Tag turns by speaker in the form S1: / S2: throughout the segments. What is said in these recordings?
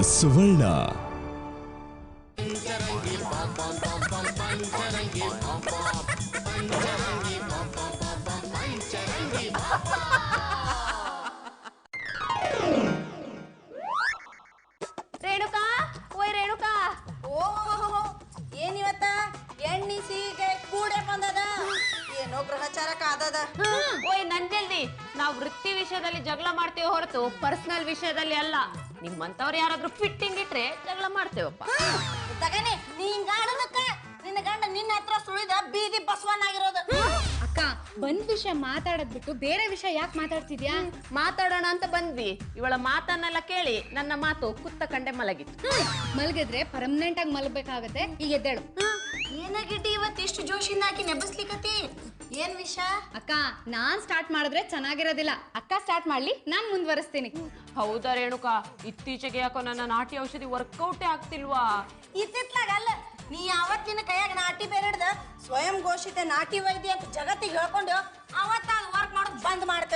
S1: ಸುವರ್ಣ.
S2: ರೇಣುಕಾ, ಓಯ್ ರೇಣುಕಾ. ಓಹೋ, ಏನಿವತ್ತ ಎಣ್ಣಿ ಸೀಗೆ ಕೂಡೆ ಬಂದದ, ಏನೋ ಗ್ರಹಚಾರ ಕಾದದ.
S3: ಓಯ್ ನಂಜಲ್ದಿ, ನಾವು ವೃತ್ತಿ ವಿಷಯದಲ್ಲಿ ಜಗಳ ಮಾಡ್ತೇವೆ ಹೊರತು ಪರ್ಸನಲ್ ವಿಷಯದಲ್ಲಿ ಅಲ್ಲ. ನಿಮ್ಮಂತವ್ರು ಯಾರಾದ್ರೂ ಫಿಟ್ಟಿಂಗ್ ಇಟ್ರೆ ಜಗಳ ಮಾಡ್ತೇವಪ್ಪ.
S2: ತಗನೆ ನೀಂಗಾಡದಕ್ಕ ನಿನ್ನ ಗಂಡ ನಿನ್ನ ಹತ್ರ ಸುಳಿದ ಬೀದಿ ಬಸವನಾಗಿರೋದು.
S4: ಅಕ್ಕ, ಬಂದ್ ವಿಷಯ ಮಾತಾಡದ್ ಬಿಟ್ಟು ಬೇರೆ ವಿಷಯ ಯಾಕೆ ಮಾತಾಡ್ತಿದ್ಯಾ?
S3: ಮಾತಾಡೋಣ ಅಂತ ಬಂದ್ವಿ. ಇವಳ ಮಾತನ್ನೆಲ್ಲ ಕೇಳಿ ನನ್ನ ಮಾತು ಕುತ್ತ ಕಂಡೆ ಮಲಗಿತ್ತು.
S4: ಮಲಗಿದ್ರೆ ಪರ್ಮನೆಂಟ್ ಆಗಿ ಮಲಗಬೇಕಾಗತ್ತೆ. ಈಗ ಎದ್ದೇಳು.
S2: ಏನಾಗಿಟ್ಟಿ ಇವತ್ತು ಇಷ್ಟು ಜೋಶಿಂದ ಹಾಕಿ ನೆಬಸ್ಲಿಕತಿ? ಏನ್ ವಿಷಯ?
S4: ಅಕ್ಕ, ನಾನ್ ಸ್ಟಾರ್ಟ್ ಮಾಡಿದ್ರೆ ಚೆನ್ನಾಗಿರೋದಿಲ್ಲ. ಅಕ್ಕ ಸ್ಟಾರ್ಟ್ ಮಾಡ್ಲಿ, ನಾನ್ ಮುಂದುವರಿಸ್ತೀನಿ.
S3: ಹೌದಾ ರೇಣುಕಾ, ಇತ್ತೀಚೆಗೆ ಯಾಕೋ ನನ್ನ ನಾಟಿ ಔಷಧಿ ವರ್ಕೌಟೇ ಆಗ್ತಿಲ್ವಾ?
S2: ಇತ್ತಿತ್ಲಾಗಲ್ಲ, ನೀ ಯಾವತ್ತಿನ ಕೈಯಾಗ ನಾಟಿ ಬೇರೆ ಹಿಡ್ದ ಸ್ವಯಂ ಘೋಷಿತ ನಾಟಿ ವೈದ್ಯ ಅಂತ ಜಗತ್ತಿಗೆ ಹೇಳ್ಕೊಂಡು ಅವತ್ತ ಅದು ವರ್ಕ್ ಮಾಡೋದು ಬಂದ್ ಮಾಡ್ತ.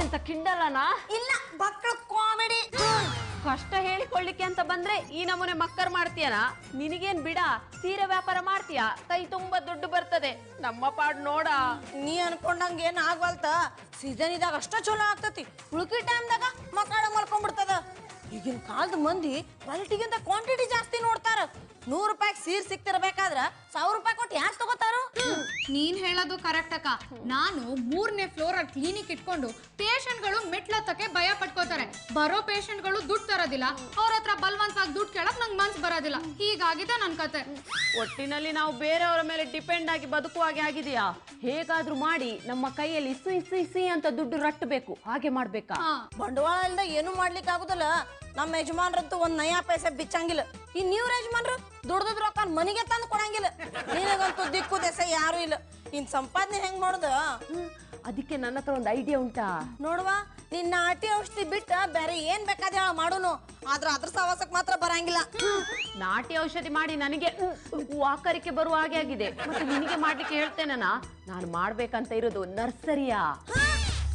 S3: ಎಂತ ಕಿಂಡಲನಾ?
S2: ಇಲ್ಲ, ಮಕ್ಕಳು ಕಾಮಿಡಿ.
S3: ಕಷ್ಟ ಹೇಳಿಕೊಳ್ಳಿಕ್ಕೆ ಅಂತ ಬಂದ್ರೆ ಈ ನಮೂನೆ ಮಕ್ಕರ್ ಮಾಡ್ತೀಯನ? ನಿನಗೇನ್ ಬಿಡ, ಸೀರೆ ವ್ಯಾಪಾರ ಮಾಡ್ತೀಯ, ಕೈ ತುಂಬಾ ದುಡ್ಡು ಬರ್ತದೆ. ನಮ್ಮ ಪಾಡ್ ನೋಡ.
S2: ನೀ ಅನ್ಕೊಂಡಂಗ ಏನ್ ಆಗ್ವಲ್ತ. ಸೀಸನ್ ಇದಾಗ ಅಷ್ಟ ಚಲೋ ಆಗ್ತತಿ, ಉಳ್ಕಿ ಟೈಮ್ದಾಗ ಮಕ್ಕಳ ಮಲ್ಕೊಂಡ್ಬಿಡ್ತದ. ಈಗಿನ ಕಾಲದ ಮಂದಿ ಕ್ವಾಲಿಟಿಗಿಂತ ಕ್ವಾಂಟಿಟಿ ಜಾಸ್ತಿ ನೋಡ್ತಾರ. 100 ರೂಪಾಯಿ ಸೀರೆ ಸಿಕ್ತಿರ್ಬೇಕಾದ್ರ 1000 ರೂಪಾಯಿ ಕೊಟ್ಟು ಯಾಕೆ ತಗೋತಾರ?
S4: ನೀನ್ ಹೇಳೋದು ಕರೆಕ್ಟ್ ಅಕ್ಕ. ನಾನು 3ನೇ ಫ್ಲೋರ್ ಅಲ್ಲಿ ಕ್ಲಿನಿಕ್ ಇಟ್ಕೊಂಡು ಪೇಷಂಟ್ಗಳು ಮೆಟ್ಲತ್ತಕ್ಕೆ ಭಯ ಪಟ್ಕೋತಾರೆ. ಬರೋ ಪೇಷಂಟ್ಗಳು ದುಡ್ಡು ತರೋದಿಲ್ಲ, ಅವ್ರ ಹತ್ರ ಬಲವಂತವಾಗಿ ದುಡ್ಡು ಕೇಳಕ್ ನಂಗೆ ಮನ್ಸು ಬರೋದಿಲ್ಲ. ಹೀಗಾಗಿದೆ ನನ್ ಕತೆ.
S3: ಒಟ್ಟಿನಲ್ಲಿ ನಾವು ಬೇರೆಯವರ ಮೇಲೆ ಡಿಪೆಂಡ್ ಆಗಿ ಬದುಕುವಾಗೆ ಆಗಿದೆಯಾ? ಹೇಗಾದ್ರೂ ಮಾಡಿ ನಮ್ಮ ಕೈಯಲ್ಲಿ ಸುಯ್ ಸುಯ್ ಸುಯ್ ಅಂತ ದುಡ್ಡು ರಟ್ಟಬೇಕು. ಹಾಗೆ ಮಾಡ್ಬೇಕಾ?
S2: ಬಂಡವಾಳ ಇಲ್ದ ಏನು ಮಾಡ್ಲಿಕ್ಕೆ ಆಗುದಿಲ್ಲ. ನಮ್ಮ ಯಜಮಾನ್ರಂತೂ ಒಂದ್ ನಯಾ ಪೈಸೆ ಬಿಚ್ಚಂಗಿಲ್ಲ. ಈ ನೀವ್ರ ಯಜಮಾನ್ರು ದುಡ್ದದ್ ರೊಕ್ಕ ಮನಿಗೆ ತಂದು ಕೊಡಂಗಿಲ್ಲ. ನಿನಗಂತೂ ದಿಕ್ಕು ದೆಸೆ ಯಾರು ಇಲ್ಲ. ಇನ್ ಸಂಪಾದನೆ ಹೆಂಗ್ ಮಾಡುದ?
S3: ಅದಕ್ಕೆ ನನ್ನ ಹತ್ರ ಒಂದು ಐಡಿಯಾ ಉಂಟಾ
S2: ನೋಡುವ. ನಿನ್ನ ನಾಟಿ ಔಷಧಿ ಬಿಟ್ಟ ಬೇರೆ ಏನ್ ಬೇಕಾದ ಮಾಡುನು, ಆದ್ರ ಅದ್ರ ಸವಾಸಕ್ ಮಾತ್ರ ಬರಂಗಿಲ್ಲ.
S3: ನಾಟಿ ಔಷಧಿ ಮಾಡಿ ನನಗೆ ವಾಕರಿಕೆ ಬರುವ ಹಾಗೆ ಆಗಿದೆ. ಮತ್ತೆ ನಿನಗೆ ಮಾಡ್ಲಿಕ್ಕೆ ಹೇಳ್ತೇನಾ? ನಾನು ಮಾಡ್ಬೇಕಂತ ಇರೋದು ನರ್ಸರಿಯಾ.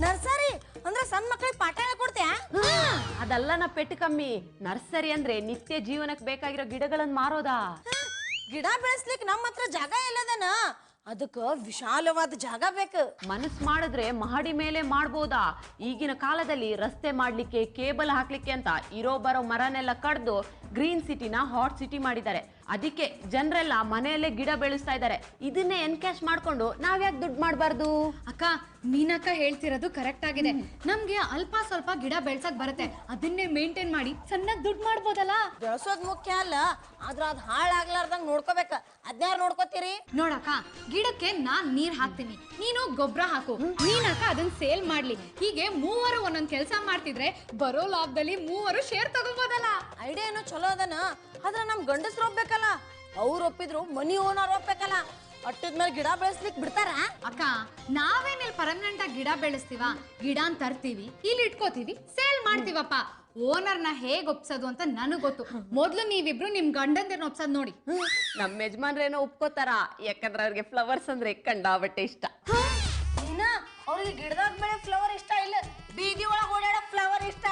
S2: ನರ್ಸರಿ ಅಂದ್ರೆ ಸಣ್ಣ ಮಕ್ಕಳಿಗೆ ಪಾಠ ಕೊಡ್ತೀಯಾ?
S3: ಅದಲ್ಲ ನಾ ಪೆಟ್ಟು ಕಮ್ಮಿ. ನರ್ಸರಿ ಅಂದ್ರೆ ನಿತ್ಯ ಜೀವನಕ್ಕೆ ಬೇಕಾಗಿರೋ ಗಿಡಗಳನ್ನ ಮಾರೋದಾ.
S2: ಗಿಡ ಬೆಳೆಸ್ಲಿಕ್ಕೆ ನಮ್ಮ ಹತ್ರ ಜಾಗ ಇಲ್ಲದನ, ಅದಕ್ಕ ವಿಶಾಲವಾದ ಜಾಗ ಬೇಕು.
S3: ಮನಸ್ಸು ಮಾಡಿದ್ರೆ ಮಹಡಿ ಮೇಲೆ ಮಾಡ್ಬೋದಾ? ಈಗಿನ ಕಾಲದಲ್ಲಿ ರಸ್ತೆ ಮಾಡ್ಲಿಕ್ಕೆ, ಕೇಬಲ್ ಹಾಕ್ಲಿಕ್ಕೆ ಅಂತ ಇರೋ ಬರೋ ಮರನೆಲ್ಲ ಕಡ್ದು ಗ್ರೀನ್ ಸಿಟಿನ ಹಾಟ್ ಸಿಟಿ ಮಾಡಿದ್ದಾರೆ. ಅದಕ್ಕೆ ಜನರೆಲ್ಲ ಮನೆಯಲ್ಲೇ ಗಿಡ ಬೆಳೆಸ್ತಾ ಇದ್ದಾರೆ. ಇದನ್ನೇ ಎನ್ಕ್ಯಾಶ್ ಮಾಡ್ಕೊಂಡು ನಾವ್ಯಾಕೆ ದುಡ್ಡು ಮಾಡಬಾರ್ದು?
S4: ಅಕ್ಕ, ನೀನಕ್ಕ ಹೇಳ್ತಿರೋದು ಕರೆಕ್ಟ್ ಆಗಿದೆ. ನಮ್ಗೆ ಅಲ್ಪ ಸ್ವಲ್ಪ ಗಿಡ ಬೆಳ್ಸಕ್ ಬರುತ್ತೆ, ಅದನ್ನೇ ಮೇಂಟೈನ್ ಮಾಡಿ ಚೆನ್ನಾಗಿ ದುಡ್ಡು ಮಾಡ್ಬೋದಲ್ಲ.
S2: ಬೆಳೆಸೋದ್ ಮುಖ್ಯ ಅಲ್ಲ, ಆದ್ರ ಅದ್ ಹಾಳಾಗ್ಲಾರ್ದಂಗ್ ನೋಡ್ಕೋಬೇಕ. ಅದ್ಯಾರು ನೋಡ್ಕೋತೀರಿ?
S4: ನೋಡಕ್ಕ, ಗಿಡಕ್ಕೆ ನಾನ್ ನೀರ್ ಹಾಕ್ತೀನಿ, ನೀನು ಗೊಬ್ಬರ ಹಾಕು, ನೀನಕ್ಕ ಅದನ್ನ ಸೇಲ್ ಮಾಡ್ಲಿ. ಹೀಗೆ ಮೂವರು ಒಂದೊಂದ್ ಕೆಲಸ ಮಾಡ್ತಿದ್ರೆ ಬರೋ ಲಾಭದಲ್ಲಿ ಮೂವರು ಶೇರ್ ತಗೋಬೋದಲ್ಲ.
S2: ಐಡಿಯಾ ಏನೋ ಚಲೋ ಅದನ, ಆದ್ರ ನಮ್ ಗಂಡಸ್ರು ಒಪ್ಬೇಕಲ್ಲ. ಅವ್ರು ಒಪ್ಪಿದ್ರು ಮನಿ ಓನರ್ ಒಪ್ಬೇಕಲ್ಲ. ಅಟ್ಟಿದ್ಮೇಲೆ ಗಿಡ ಬೆಳೆಸ್ಲಿಕ್ ಬಿಡ್ತಾರ?
S4: ಅಕ್ಕ, ನಾವೇನಿಲ್ ಪರ್ಮನೆಂಟ್ ಆಗಿ ಗಿಡ ಬೆಳೆಸ್ತೀವ? ಗಿಡನ್ ತರ್ತೀವಿ, ಇಲ್ಲಿ ಇಟ್ಕೋತೀವಿ, ಸೇಲ್ ಮಾಡ್ತೀವಪ್ಪ. ಓನರ್ನ ಹೇಗ್ ಒಪ್ಸೋದು ಅಂತ ನನಗ್ ಗೊತ್ತು. ಮೊದ್ಲು ನೀವಿಬ್ರು ನಿಮ್ ಗಂಡಂದಿರ್ನ ಒಪ್ಸೋದ್ ನೋಡಿ.
S3: ನಮ್ಮ ಯಜಮಾನ್ರೇನೋ ಒಪ್ಕೋತಾರ, ಯಾಕಂದ್ರೆ ಅವ್ರಿಗೆ ಫ್ಲವರ್ಸ್ ಅಂದ್ರೆ ಕಂಡಾಬಟ್ಟೆ ಇಷ್ಟ.
S2: ಅವ್ರಿಗೆ ಗಿಡದಾಗ ಬೆಳೆ ಫ್ಲವರ್ ಇಷ್ಟ ಇಲ್ಲ, ಬೀದಿ ಒಳಗ್ ಓಡಾಡೋ ಫ್ಲವರ್ ಇಷ್ಟ.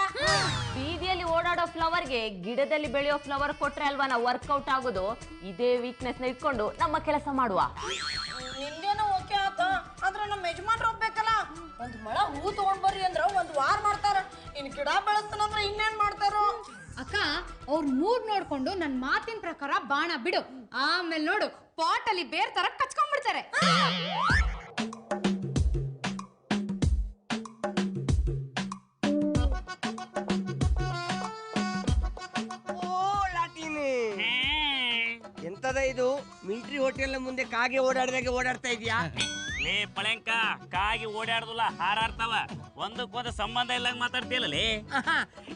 S3: ಬೀದಿಯಲ್ಲಿ ಓಡಾಡೋ ಫ್ಲವರ್ಗೆ ಗಿಡದಲ್ಲಿ ಬೆಳೆಯೋ ಫ್ಲವರ್ ಕೊಟ್ರೆ ಅಲ್ವಾ ನಾವು ವರ್ಕೌಟ್ ಆಗೋದು. ಇದೇ ವೀಕ್ನೆಸ್ ನ ಇಟ್ಕೊಂಡು ನಮ್ಮ ಕೆಲಸ ಮಾಡುವ.
S2: ನಿಂದೇನೋ ಓಕೆ ಆತ, ಆದ್ರ ನಮ್ಮ ಯಜಮಾನ್ರು ಒಪ್ಬೇಕಲ್ಲ. ಒಂದ್ ಮಳ ಹೂ ತಗೊಂಡ್ ಬರ್ರಿ ಅಂದ್ರ ಒಂದ್ ವಾರ ಮಾಡ್ತಾರ, ಇನ್ ಗಿಡ ಬೆಳೆಸ್ತಾನಂದ್ರ ಇನ್ನೇನ್ ಮಾಡ್ತಾರೋ?
S4: ಅಕ್ಕ, ಅವ್ರ ಮೂಡ್ ನೋಡ್ಕೊಂಡು ನನ್ ಮಾತಿನ ಪ್ರಕಾರ ಬಾಣ ಬಿಡು. ಆಮೇಲೆ ನೋಡು, ಪಾಟ್ ಅಲ್ಲಿ ಬೇರ್ ತರ ಕಚ್ಕೊಂಡ್ಬಿಡ್ತಾರೆ.
S5: ಎಂತದ ಇದು? ಮಿಲಿಟರಿ ಹೋಟೆಲ್ ಮುಂದೆ ಕಾಗೆ ಓಡಾಡ್ದಾಗೆ ಓಡಾಡ್ತಾ ಇದೀಯಾ?
S6: ಲೇ ಪಳೆಂಕ, ಕಾಗಿ ಓಡಾಡುದಿಲ್ಲ, ಹಾರಾಡ್ತಾವ. ಒಂದಕ್ಕೊಂದು ಸಂಬಂಧ ಇಲ್ಲಂಗ್ ಮಾತಾಡ್ತಿಯಲ್ಲ.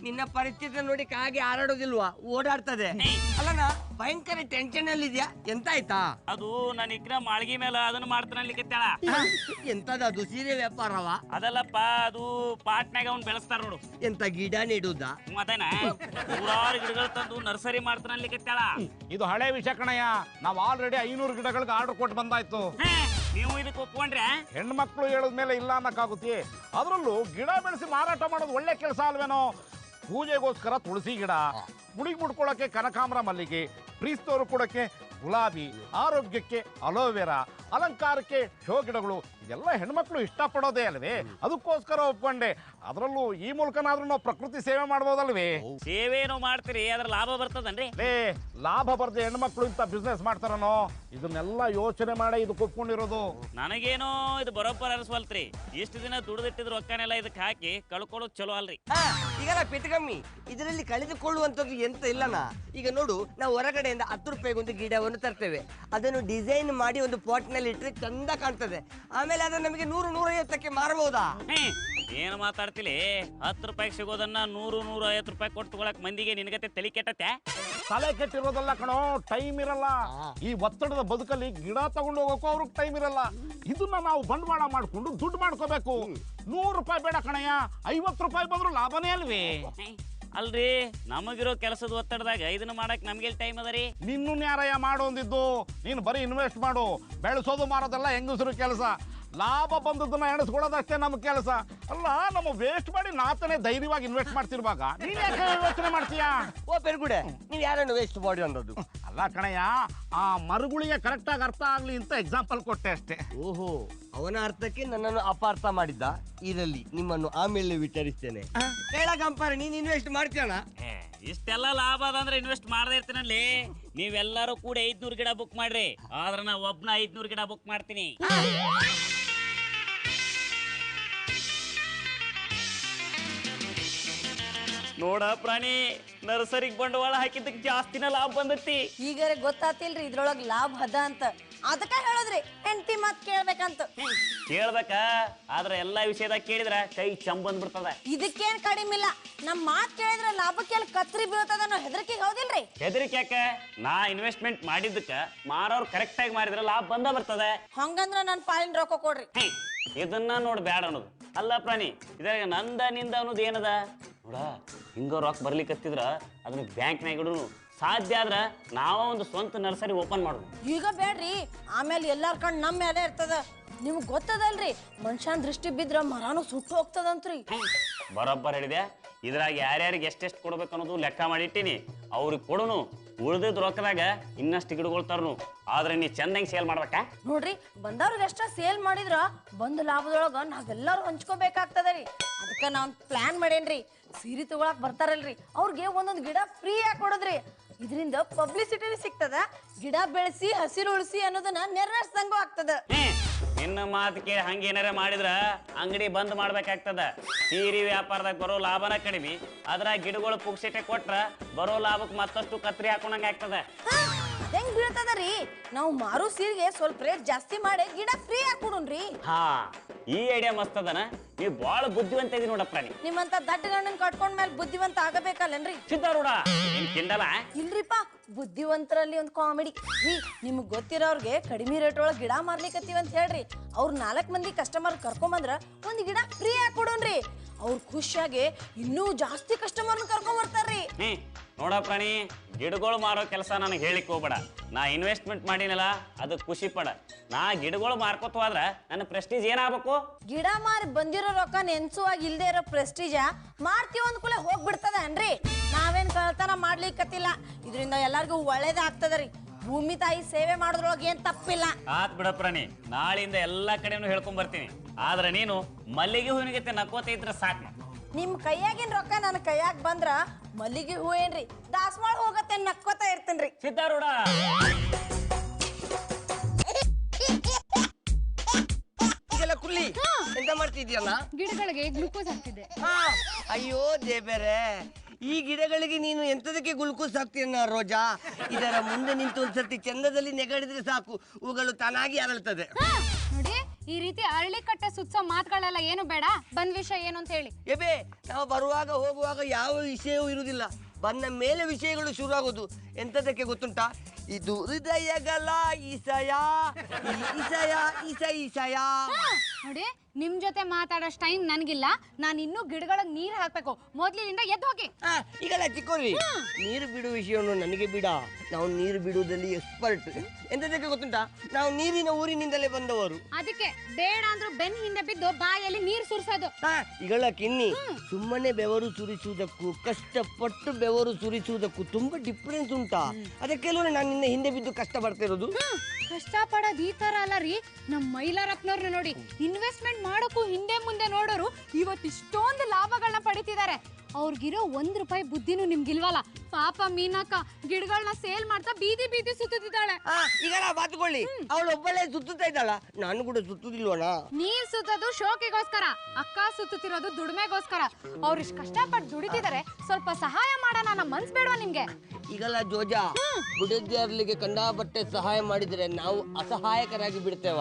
S5: ನಿನ್ನ ಪರಿಸ್ಥಿತಿ ನೋಡಿ ಕಾಗೆ ಹಾರಾಡೋದಿಲ್ವಾ, ಓಡಾಡ್ತದೆ. ಅಲ್ಲಣ್ಣ, ಭಯಂಕರ ಟೆನ್ಷನ್ ಅಲ್ಲಿ ಇದೆಯಾ? ಎಂತ ಆಯ್ತಾ?
S6: ಅದು ನನ್ನ ಇಕ್ರ ಮಾಳ್ಗಿ ಮೇಲೆ ಅದನ್ನ ಮಾಡ್ತಾನಲ್ಲಿಕತ್ತಾಳ.
S5: ಎಂತದ ಅದು? ಸೀರೆ ವ್ಯಾಪಾರವ?
S6: ಅದಲ್ಲಪ್ಪ, ಅದು ಪಾಟ್ನಾಗ ಅವ್ನ್ ಬೆಳೆಸ್ತಾರ ನೋಡು.
S5: ಎಂತ ಗಿಡ ನೆಡುದ?
S6: ಮತ್ತೇನ ನೂರಾರು ಗಿಡಗಳು ತಂದು ನರ್ಸರಿ ಮಾಡ್ತಾನಲ್ಲಿಕತ್ತಾಳ.
S7: ಇದು ಹಳೆ ವಿಷಯ ಕಣಯ್ಯ. ನಾವ್ ಆಲ್ರೆಡಿ 500 ಗಿಡಗಳಿಗೆ ಆರ್ಡರ್ ಕೊಟ್ಟು ಬಂದಾಯ್ತು.
S6: ನೀವು ಇದಕ್ಕೆ ಒಪ್ಕೊಂಡ್ರೆ?
S7: ಹೆಣ್ಣು ಮಕ್ಕಳು ಹೇಳಿದ ಮೇಲೆ ಇಲ್ಲ ಅನ್ನಕ್ಕಾಗುತ್ತೆ. ಅದ್ರಲ್ಲೂ ಗಿಡ ಬೆಳೆಸಿ ಮಾರಾಟ ಮಾಡೋದು ಒಳ್ಳೆ ಕೆಲಸ ಅಲ್ವೇನೋ? ಪೂಜೆಗೋಸ್ಕರ ತುಳಸಿ ಗಿಡ, ಮುಡಿಗೆ ಮುಡ್ಕೊಳ್ಳೋಕೆ ಕನಕಾಂಬರ ಮಲ್ಲಿಗೆ, ಪ್ರೀಸ್ತವರು ಕೊಡೋಕ್ಕೆ ಗುಲಾಬಿ, ಆರೋಗ್ಯಕ್ಕೆ ಅಲೋವೆರಾ, ಅಲಂಕಾರಕ್ಕೆ ಶೋ ಗಿಡಗಳು. ಇದೆಲ್ಲ ಹೆಣ್ಮಕ್ಳು ಇಷ್ಟಪಡೋದೇ ಅಲ್ವೇ? ಅದಕ್ಕೋಸ್ಕರ ಒಪ್ಕೊಂಡೆ. ಅದರಲ್ಲೂ ಈ ಮೂಲಕನಾದ್ರೂ ನಾವು ಪ್ರಕೃತಿ ಸೇವೆ ಮಾಡ್ಬೋದಲ್ವೇ?
S6: ಸೇವೇನೋ ಮಾಡ್ತೀರಿ, ಅದ್ರ ಲಾಭ ಬರ್ತದನ್ರಿ?
S7: ಲಾಭ ಬರ್ದೆ ಹೆಣ್ಮಕ್ಳು ಇಂಥ ಬಿಸ್ನೆಸ್ ಮಾಡ್ತಾರನೋ? ಇದನ್ನೆಲ್ಲ ಯೋಚನೆ ಮಾಡೇ ಇದು ಒಪ್ಕೊಂಡಿರೋದು.
S6: ನನಗೇನೋ ಇದು ಬರೋಬ್ಬರ ಅನಿಸ್ವಲ್ತ್ರಿ. ಇಷ್ಟು ದಿನ ದುಡ್ದಿಟ್ಟಿದ್ರು ರೊಕ್ಕನೆಲ್ಲ ಇದಕ್ಕೆ ಹಾಕಿ ಕಳ್ಕೊಳ್ಳೋದು ಚಲೋ ಅಲ್ರಿ.
S5: ಈಗಲ್ಲ ಪಿಟ್ಕಮ್ಮಿ, ಇದರಲ್ಲಿ ಕಳೆದುಕೊಳ್ಳುವಂಥದ್ದು ಎಂತ ಇಲ್ಲನಾ. ಈಗ ನೋಡು, ನಾವು ಹೊರಗಡೆಯಿಂದ 10 ರೂಪಾಯಿಗೊಂದು ಗಿಡವನ್ನು ತರ್ತೇವೆ. ಅದನ್ನು ಡಿಸೈನ್ ಮಾಡಿ ಒಂದು ಪಾಟ್ನಲ್ಲಿ ಇಟ್ಟರೆ ಚಂದ ಕಾಣ್ತದೆ. ಆಮೇಲೆ ಅದನ್ನು ನಮಗೆ 100-150ಕ್ಕೆ ಮಾರಬಹುದಾ?
S6: ಏನು ಮಾತಾಡ್ತಿಲಿ? 10 ರೂಪಾಯಿಗೆ ಸಿಗೋದನ್ನ 100-150 ರೂಪಾಯಿ ಕೊಟ್ಟು ತಗೊಳಕ್ ಮಂದಿಗೆ ನಿನಗತ್ತೆ ತಲೆ ಕೆಟ್ಟತ್ತೆ?
S7: ತಲೆ ಕೆಟ್ಟಿರೋದಲ್ಲ ಕಣೋ, ಟೈಮ್ ಇರಲ್ಲ. ಈ ಒತ್ತಡದ ಬದುಕಲ್ಲಿ ಗಿಡ ತಗೊಂಡು ಹೋಗೋಕ್ಕೂ ಅವ್ರಿಗೆ ಟೈಮ್ ಇರಲ್ಲ. ಇದನ್ನ ನಾವು ಬಂಡವಾಳ ಮಾಡ್ಕೊಂಡು ದುಡ್ಡು ಮಾಡ್ಕೋಬೇಕು. 100 ರೂಪಾಯಿ ಬೇಡ ಕಣಯ್ಯ, 50 ರೂಪಾಯಿ ಬಂದ್ರು ಲಾಭನೇ ಅಲ್ವೇ?
S6: ಅಲ್ರಿ, ನಮಗಿರೋ ಕೆಲಸದ ಒತ್ತಡದಾಗ ಇದನ್ನ ಮಾಡಕ್ ನಮ್ಗೆ ಟೈಮ್ ಅದ ರೀ.
S7: ನಿನ್ನೂ ನ್ಯಾರಯ್ಯ ಮಾಡೋಂದಿದ್ದು. ನೀನು ಬರೀ ಇನ್ವೆಸ್ಟ್ ಮಾಡು. ಬೆಳೆಸೋದು ಮಾರೋದೆಲ್ಲ ಹೆಂಗಸರು ಕೆಲಸ. ಲಾಭ ಬಂದದನ್ನ ಎಣಿಸ್ಕೊಳ್ಳೋದಷ್ಟೇ ನಮ್ಮ ಕೆಲಸ. ಅಲ್ಲ, ನಮ್ಮ ವೇಸ್ಟ್ ಮಾಡಿ ನಾತನೇ ಧೈರ್ಯವಾಗಿ ಇನ್ವೆಸ್ಟ್ ಮಾಡ್ತಿರುವಾಗ ನೀನ್ ಯಾಕೆ ಯೋಚನೆ ಮಾಡ್ತೀಯಾ?
S5: ಓ ಪೆರ್ಗುಡೆ, ನೀವು ಯಾರನ್ನು ವೇಸ್ಟ್ ಮಾಡಿ ಅನ್ನೋದು?
S7: ಅಲ್ಲ ಕಣಯ್ಯ, ಆ ಮರುಗುಳಿಗೆ ಕರೆಕ್ಟಾಗಿ ಅರ್ಥ ಆಗ್ಲಿ ಅಂತ ಎಕ್ಸಾಂಪಲ್ ಕೊಟ್ಟೆ ಅಷ್ಟೇ.
S5: ಓಹೋ, ಅವನ ಅರ್ಥಕ್ಕೆ ನನ್ನನ್ನು ಅಪಾರ್ಥ ಮಾಡಿದ್ದ. ಇರಲಿ, ನಿಮ್ಮನ್ನು ಆಮೇಲೆ ವಿಚಾರಿಸ್ತೇನೆ. ಹೇಳಕಂಪಾರ, ನೀನ್ ಇನ್ವೆಸ್ಟ್ ಮಾಡ್ತೀಯಣ?
S6: ಇಷ್ಟೆಲ್ಲ ಲಾಭ ಅದಂದ್ರೆ ಇನ್ವೆಸ್ಟ್ ಮಾಡದೇ ಇರ್ತೀನಲ್ಲಿ. ನೀವೆಲ್ಲರೂ ಕೂಡ 500 ಗಿಡ ಬುಕ್ ಮಾಡ್ರಿ, ಆದ್ರೆ ನಾ ಒಬ್ನ 500 ಗಿಡ ಬುಕ್ ಮಾಡ್ತೀನಿ. ನೋಡ ಪ್ರಾಣಿ, ನರ್ಸರಿಗೆ ಬಂಡವಾಳ ಹಾಕಿದ್ದಕ್ಕೆ ಜಾಸ್ತಿನ ಲಾಭ ಬಂದತಿ.
S2: ಈಗಾರೆ ಗೊತ್ತಾತಿಲ್ರಿ ಇದ್ರೊಳಗ್ ಲಾಭ ಅದ ಅಂತ. ಅದಕ್ಕ ಹೇಳೋದ್ರಿ ಹೆಂಡತಿ ಮಾತ್ ಕೇಳ್ಬೇಕಂತ.
S6: ಕೇಳ್ಬೇಕ, ಆದ್ರೆ ಎಲ್ಲಾ ವಿಷಯದಾಗ ಕೇಳಿದ್ರ ಕೈ ಚಂಬ್ ಬಂದ್ಬಿಡ್ತದ.
S2: ಇದಕ್ಕೇನ್ ಕಡಿಮೆ ಇಲ್ಲ. ನಮ್ ಮಾತ್ ಕೇಳಿದ್ರ ಲಾಭಕ್ಕೆ ಕತ್ರಿ ಬೀಳ್ತದ ಅನ್ನೋ ಹೆದರಿಕೆ ಹೌದಿಲ್ರಿ?
S6: ಹೆದರಿಕೆ ಯಾಕ? ನಾ ಇನ್ವೆಸ್ಟ್ಮೆಂಟ್ ಮಾಡಿದ್ದಕ್ಕ ಮಾರೋರು ಕರೆಕ್ಟ್ ಆಗಿ ಮಾರಿದ್ರೆ ಲಾಭ ಬಂದ ಬರ್ತದೆ.
S2: ಹಂಗಂದ್ರ ನನ್ ಪಾಲಿನ ರೊಕ್ಕ ಕೊಡ್ರಿ.
S6: ಇದನ್ನ ನೋಡ್ ಬ್ಯಾಡ ಅನ್ನೋದು ಅಲ್ಲ ಪ್ರಾಣಿ. ಇದ್ರಾಗ ನಂದ ನಿಂದ ಅನ್ನೋದು ಏನದ ನೋಡ. ಹಿಂಗ ರೊಕ್ಕ ಬರ್ಲಿಕ್ಕತ್ತಿದ್ರ ಅದನ್ನ ಬ್ಯಾಂಕ್ನಾಗ ಇಡೋನು. ಸಾಧ್ಯ ಆದ್ರ ನಾವ ಒಂದು ಸ್ವಂತ ನರ್ಸರಿ ಓಪನ್ ಮಾಡೋದು.
S2: ಈಗ ಬೇಡ್ರಿ, ಆಮೇಲೆ ಎಲ್ಲಾರ ಕಣ್ ನಮ್ ಮೇಲೆ ಇರ್ತದ. ನಿಮ್ಗ್ ಗೊತ್ತದಲ್ರಿ, ಮನುಷ್ಯನ್ ದೃಷ್ಟಿ ಬಿದ್ರ ಮರಾನು ಸುಟ್ಟು ಹೋಗ್ತದಂತ್ರಿ.
S6: ಬರೋಬ್ಬರ್ ಹೇಳಿದೆ. ಇದ್ರಾಗ ಯಾರ್ಯಾರಿಗೆ ಎಷ್ಟೆಷ್ಟು ಕೊಡ್ಬೇಕು ಅನ್ನೋದು ಲೆಕ್ಕ ಮಾಡಿಟ್ಟಿನಿ. ಅವ್ರಿಗೆ ಕೊಡುನು, ಉಳ್ದಿದ್ ರೊಕ್ಕದಾಗ ಇನ್ನಷ್ಟು ಗಿಡಗಳು ತರ್ನು. ಆದ್ರೆ ನೀ ಚಂದಂಗ್ ಸೇಲ್ ಮಾಡ್ಬೇಕಾ?
S2: ನೋಡ್ರಿ, ಬಂದವ್ರಿಗೆ ಎಷ್ಟ ಸೇಲ್ ಮಾಡಿದ್ರ ಬಂದ್ ಲಾಭದೊಳಗ ನಾವೆಲ್ಲರೂ ಹಂಚ್ಕೋಬೇಕಾಗ್ತದ ರೀ. ಅದಕ್ಕ ನಾವ್ ಪ್ಲಾನ್ ಮಾಡೇನ್ರಿ. ಸೀರೆ ತಗೊಳಕ್ ಬರ್ತಾರಲ್ರಿ, ಅವ್ರಿಗೆ ಒಂದೊಂದ್ ಗಿಡ ಫ್ರೀ ಆಗಿ ಕೊಡೋದ್ರಿ. ಇದರಿಂದ ಪಬ್ಲಿಸಿಟಿ ಸಿಗ್ತದ. ಗಿಡ ಬೆಳೆಸಿ ಹಸಿರು ಉಳಿಸಿ ಅನ್ನೋದನ್ನ ನೆರವೇರ್ಸ್ದಂಗೂ ಆಗ್ತದ.
S6: ನಿನ್ನ ಮಾತು ಕೇಳಿ ಹಂಗೇನಾರ ಮಾಡಿದ್ರ ಅಂಗಡಿ ಬಂದ್ ಮಾಡ್ಬೇಕಾಗ್ತದ. ಸೀರೆ ವ್ಯಾಪಾರದಾಗ ಬರೋ ಲಾಭನ ಕಡಿಮೆ, ಅದ್ರ ಗಿಡಗಳು ಪುಕ್ಸಿಟೆ ಕೊಟ್ರ ಬರೋ ಲಾಭಕ್ಕೆ ಮತ್ತಷ್ಟು ಕತ್ರಿ ಹಾಕೊಂಡಂಗ ಆಗ್ತದ.
S2: ಹೆಂಗ್ ಬೀಳ್ತದ ರೀ? ನಾವು ಮಾರು ಸೀರೆಗೆ ಸ್ವಲ್ಪ ರೇಟ್ ಜಾಸ್ತಿ ಮಾಡಿ ಗಿಡ ಫ್ರೀ ಆಗಿ ಕೊಡುನ್ರಿ.
S6: ಹಾ, ಈ ಐಡಿಯಾ ಮಸ್ತ್ ಅದನ. ನೀವು ಬಾಳ ಬುದ್ಧಿವಂತ ಇದೀನಿ ನೋಡಪ್ಪ.
S2: ನಿಮ್ಮಂತ ದಡ್ಡ ಗಂಡನ್ ಕಟ್ಕೊಂಡ್ ಮೇಲೆ ಬುದ್ಧಿವಂತ ಆಗಬೇಕಲ್ಲನ್ರಿ?
S6: ಸಿದ್ಧಾರೂಢ ನಿನ್ ಕಿಂಡಲ
S2: ಇಲ್ರಿಪ್ಪ, ಬುದ್ಧಿವಂತರಲ್ಲಿ ಒಂದು ಕಾಮಿಡಿ ರೀ. ನಿಮ್ಗ್ ಗೊತ್ತಿರೋರ್ಗೆ ಕಡಿಮೆ ರೇಟ್ ಒಳಗ್ ಗಿಡ ಮಾರ್ಲಿಕತ್ತೀವಿ ಅಂತ ಹೇಳ್ರಿ. ಅವ್ರ 4 ಮಂದಿ ಕಸ್ಟಮರ್ ಕರ್ಕೊಂಬಂದ್ರ ಒಂದ್ ಗಿಡ ಫ್ರೀ ಆಗಿ ಕೊಡೋನ್ರಿ. ಅವ್ರು ಖುಷಿಯಾಗಿ ಇನ್ನೂ ಜಾಸ್ತಿ ಕಸ್ಟಮರ್ನ ಕರ್ಕೊಂಡ್ ಬರ್ತಾರ್ರಿ.
S6: ನೋಡ ಪ್ರಾಣಿ, ಗಿಡಗಳು ಮಾರೋ ಕೆಲಸ ನನಗೆ ಹೇಳಿಕ್ ಹೋಗ್ಬೇಡ. ನಾ ಇನ್ವೆಸ್ಟ್ಮೆಂಟ್ ಮಾಡಿನಲ್ಲ, ಅದಕ್ಕೆ ಖುಷಿ ಪಡ. ನಾ ಗಿಡಗಳು ಮಾರ್ಕೋತ ಹೋದ್ರ ನನ್ನ ಪ್ರೆಸ್ಟೀಜ್ ಏನಾಗಬೇಕು?
S2: ಗಿಡ ಮಾರಿ ಬಂದಿರೋ ರೊಕ್ಕ ನೆನ್ಸುವಾಗಿ ಇಲ್ದೇ ಇರೋ ಪ್ರೆಸ್ಟೀಜ ಮಾರ್ತೀವಿ ಅಂದ ಕೂಡಲೇ ಹೋಗ್ಬಿಡ್ತದ ಅನ್ರಿ. ನಾವೇನ್ ಕಳ್ತನ ಮಾಡ್ಲಿಕ್ಕತ್ತಿಲ್ಲ. ಇದರಿಂದ ಎಲ್ಲಾರ್ಗು ಒಳ್ಳೇದಾಗ್ತದ ರೀ. ಭೂಮಿ ತಾಯಿ ಸೇವೆ ಮಾಡೋದ್ರೊಳಗೆ ಏನ್ ತಪ್ಪಿಲ್ಲ.
S6: ಆತ್ ಬಿಡ ಪ್ರಾಣಿ, ನಾಳಿಂದ ಎಲ್ಲಾ ಕಡೆನೂ ಹೇಳ್ಕೊಂಡ್ ಬರ್ತೀನಿ. ಆದ್ರೆ ನೀನು ಮಲ್ಲಿಗೆ ಹೂವಿನ ನಕ್ಕೋತ ಇದ್ರೆ ಸಾಕು.
S2: ನಿಮ್ ಕೈಯಾಗಿನ ರೊಕ್ಕ ನನ್ನ ಕೈಯಾಗ ಬಂದ್ರ ಮಲ್ಲಿಗೆ ಹೂ ಏನ್ರಿ ದಾಸವಾಳ ಹೋಗತ್ತೆ ನಕ್ಕೋತಾ ಇರ್ತೇನ್ರಿ.
S6: ಸಿದ್ಧಾರೂಢ
S5: ಈಗೆಲ್ಲ ಕುಲ್ಲಿ ಎಂತ ಮಾಡ್ತಿದ್ಯಲ್ಲ?
S4: ಗಿಡಗಳಿಗೆ ಗ್ಲೂಕೋಸ್ ಹಾಕ್ತಿದ್ದೆ.
S5: ಅಯ್ಯೋ ದೇಬೇರೆ, ಈ ಗಿಡಗಳಿಗೆ ನೀನು ಎಂತದಕ್ಕೆ ಗ್ಲುಕೋಸ್ ಹಾಕ್ತೀಯನ್ನ ರೋಜಾ? ಇದರ ಮುಂದೆ ನಿಂತು ಒಂದ್ಸರ್ತಿ ಚಂದದಲ್ಲಿ ನೆಗಡಿದ್ರೆ ಸಾಕು, ಹೂಗಳು ತಾನಾಗಿ ಅರಳ್ತದೆ.
S4: ನೋಡಿ, ಈ ರೀತಿ ಅರಳಿ ಕಟ್ಟೆ ಸುತ್ಸೋ ಮಾತುಗಳೆಲ್ಲ ಏನು ಬೇಡ. ಬಂದ್ ವಿಷಯ ಏನು ಅಂತ ಹೇಳಿ.
S5: ಏಬೇ, ನಾವು ಬರುವಾಗ ಹೋಗುವಾಗ ಯಾವ ವಿಷಯವೂ ಇರುವುದಿಲ್ಲ. ಬಂದ ಮೇಲೆ ವಿಷಯಗಳು ಶುರು ಆಗೋದು. ಎಂತದಕ್ಕೆ ಗೊತ್ತುಂಟಾ? ಇದು ಹೃದಯಗಳ ಇಸಯ ಇಸಯ ಇಸ ಇಸಯ.
S4: ನೋಡಿ ನಿಮ್ ಜೊತೆ ಮಾತಾಡೋಷ್ಟು ಟೈಮ್ ನನ್ಗಿಲ್ಲ. ನಾನು ಇನ್ನೂ ಗಿಡಗಳಿಗೆ ನೀರ್ ಹಾಕ್ಬೇಕು. ಮೊದ್ಲಿನಿಂದ ಎದ್ದು ಹೋಗಿ.
S5: ಈಗಲ್ಲ ಚಿಕ್ಕೋರಿ, ನೀರು ಬಿಡುವ ವಿಷಯವನ್ನು ನನಗೆ ಬಿಡ. ನಾವು ನೀರು ಬಿಡುವುದಲ್ಲಿ ಎಕ್ಸ್ಪರ್ಟ್. ಎಂತದಕ್ಕೆ ಗೊತ್ತುಂಟಾ? ನಾವು ನೀರಿನ ಊರಿನಿಂದಲೇ ಬಂದವರು.
S4: ಅದಕ್ಕೆ ಬೇಡ ಅಂದ್ರೂ ಬೆನ್ ಹಿಂದೆ ಬಿದ್ದು ಬಾಯಲ್ಲಿ ನೀರ್ ಸುರಿಸೋದು.
S5: ಈಗಳ ಕಿನ್ನಿ, ಸುಮ್ಮನೆ ಬೆವರು ಸುರಿಸುವುದಕ್ಕೂ ಕಷ್ಟಪಟ್ಟು ಬೆವರು ಸುರಿಸುವುದಕ್ಕೂ ತುಂಬಾ ಡಿಫ್ರೆನ್ಸ್ ಉಂಟಾ? ಅದಕ್ಕೆಲ್ಲೂ ನಾನು ನಿನ್ನ ಹಿಂದೆ ಬಿದ್ದು ಕಷ್ಟ ಪಡ್ತಿರೋದು.
S4: ಕಷ್ಟ ಪಡೋದು ಈ ತರ ಅಲ್ಲ ರೀ. ನಮ್ ಮೈಲಾರಪ್ಪನವ್ರನ್ನ ನೋಡಿ, ಇನ್ವೆಸ್ಟ್ಮೆಂಟ್ ಮಾಡೋಕ್ಕೂ ಹಿಂದೆ ಮುಂದೆ ನೋಡೋರು ಇವತ್ತು ಇಷ್ಟೊಂದು ಲಾಭಗಳನ್ನ ಪಡಿತಿದ್ದಾರೆ. ಅವ್ರಿಗಿರೋ ₹1 ಬುದ್ಧಿನೂ ನಿಮ್ಗಿಲ್ವಲ್ಲ. ಪಾಪ ಮೀನಕ್ಕ ಗಿಡಗಳನ್ನ ಸೇಲ್ ಮಾಡ್ತಾ ಬೀದಿ ಬೀದಿ ಸುತ್ತಿದ್ದಾಳೆ.
S5: ಈಗಲ್ಲ ಬಾತ್ಕೊಳ್ಳಿ, ಅವಳು ಒಬ್ಬಳೇ ಸುತ್ತುತ್ತಾ ಇದ್ದಾಳ, ನಾನು ಕೂಡ ಸುತ್ತುದಿಲ್ವಣ?
S4: ನೀವ್ ಸುತ್ತೋದು ಶೋಕಿಗೋಸ್ಕರ, ಅಕ್ಕ ಸುತ್ತುತ್ತಿರೋದು ದುಡಿಮೆಗೋಸ್ಕರ. ಅವ್ರು ಇಷ್ಟು ಕಷ್ಟಪಟ್ಟು ದುಡಿತಿದ್ದಾರೆ, ಸ್ವಲ್ಪ ಸಹಾಯ ಮಾಡೋಣ ನಮ್ಮ ಮನ್ಸ್ ಬೇಡವಾ ನಿಮ್ಗೆ?
S5: ಈಗಲ್ಲ ಜೋಜಾ, ಬುಡದ್ಯಾರ್ಲಿಗೆ ಕಂಡಾಪಟ್ಟೆ ಸಹಾಯ ಮಾಡಿದ್ರೆ ನಾವು ಅಸಹಾಯಕರಾಗಿ ಬಿಡ್ತೇವ.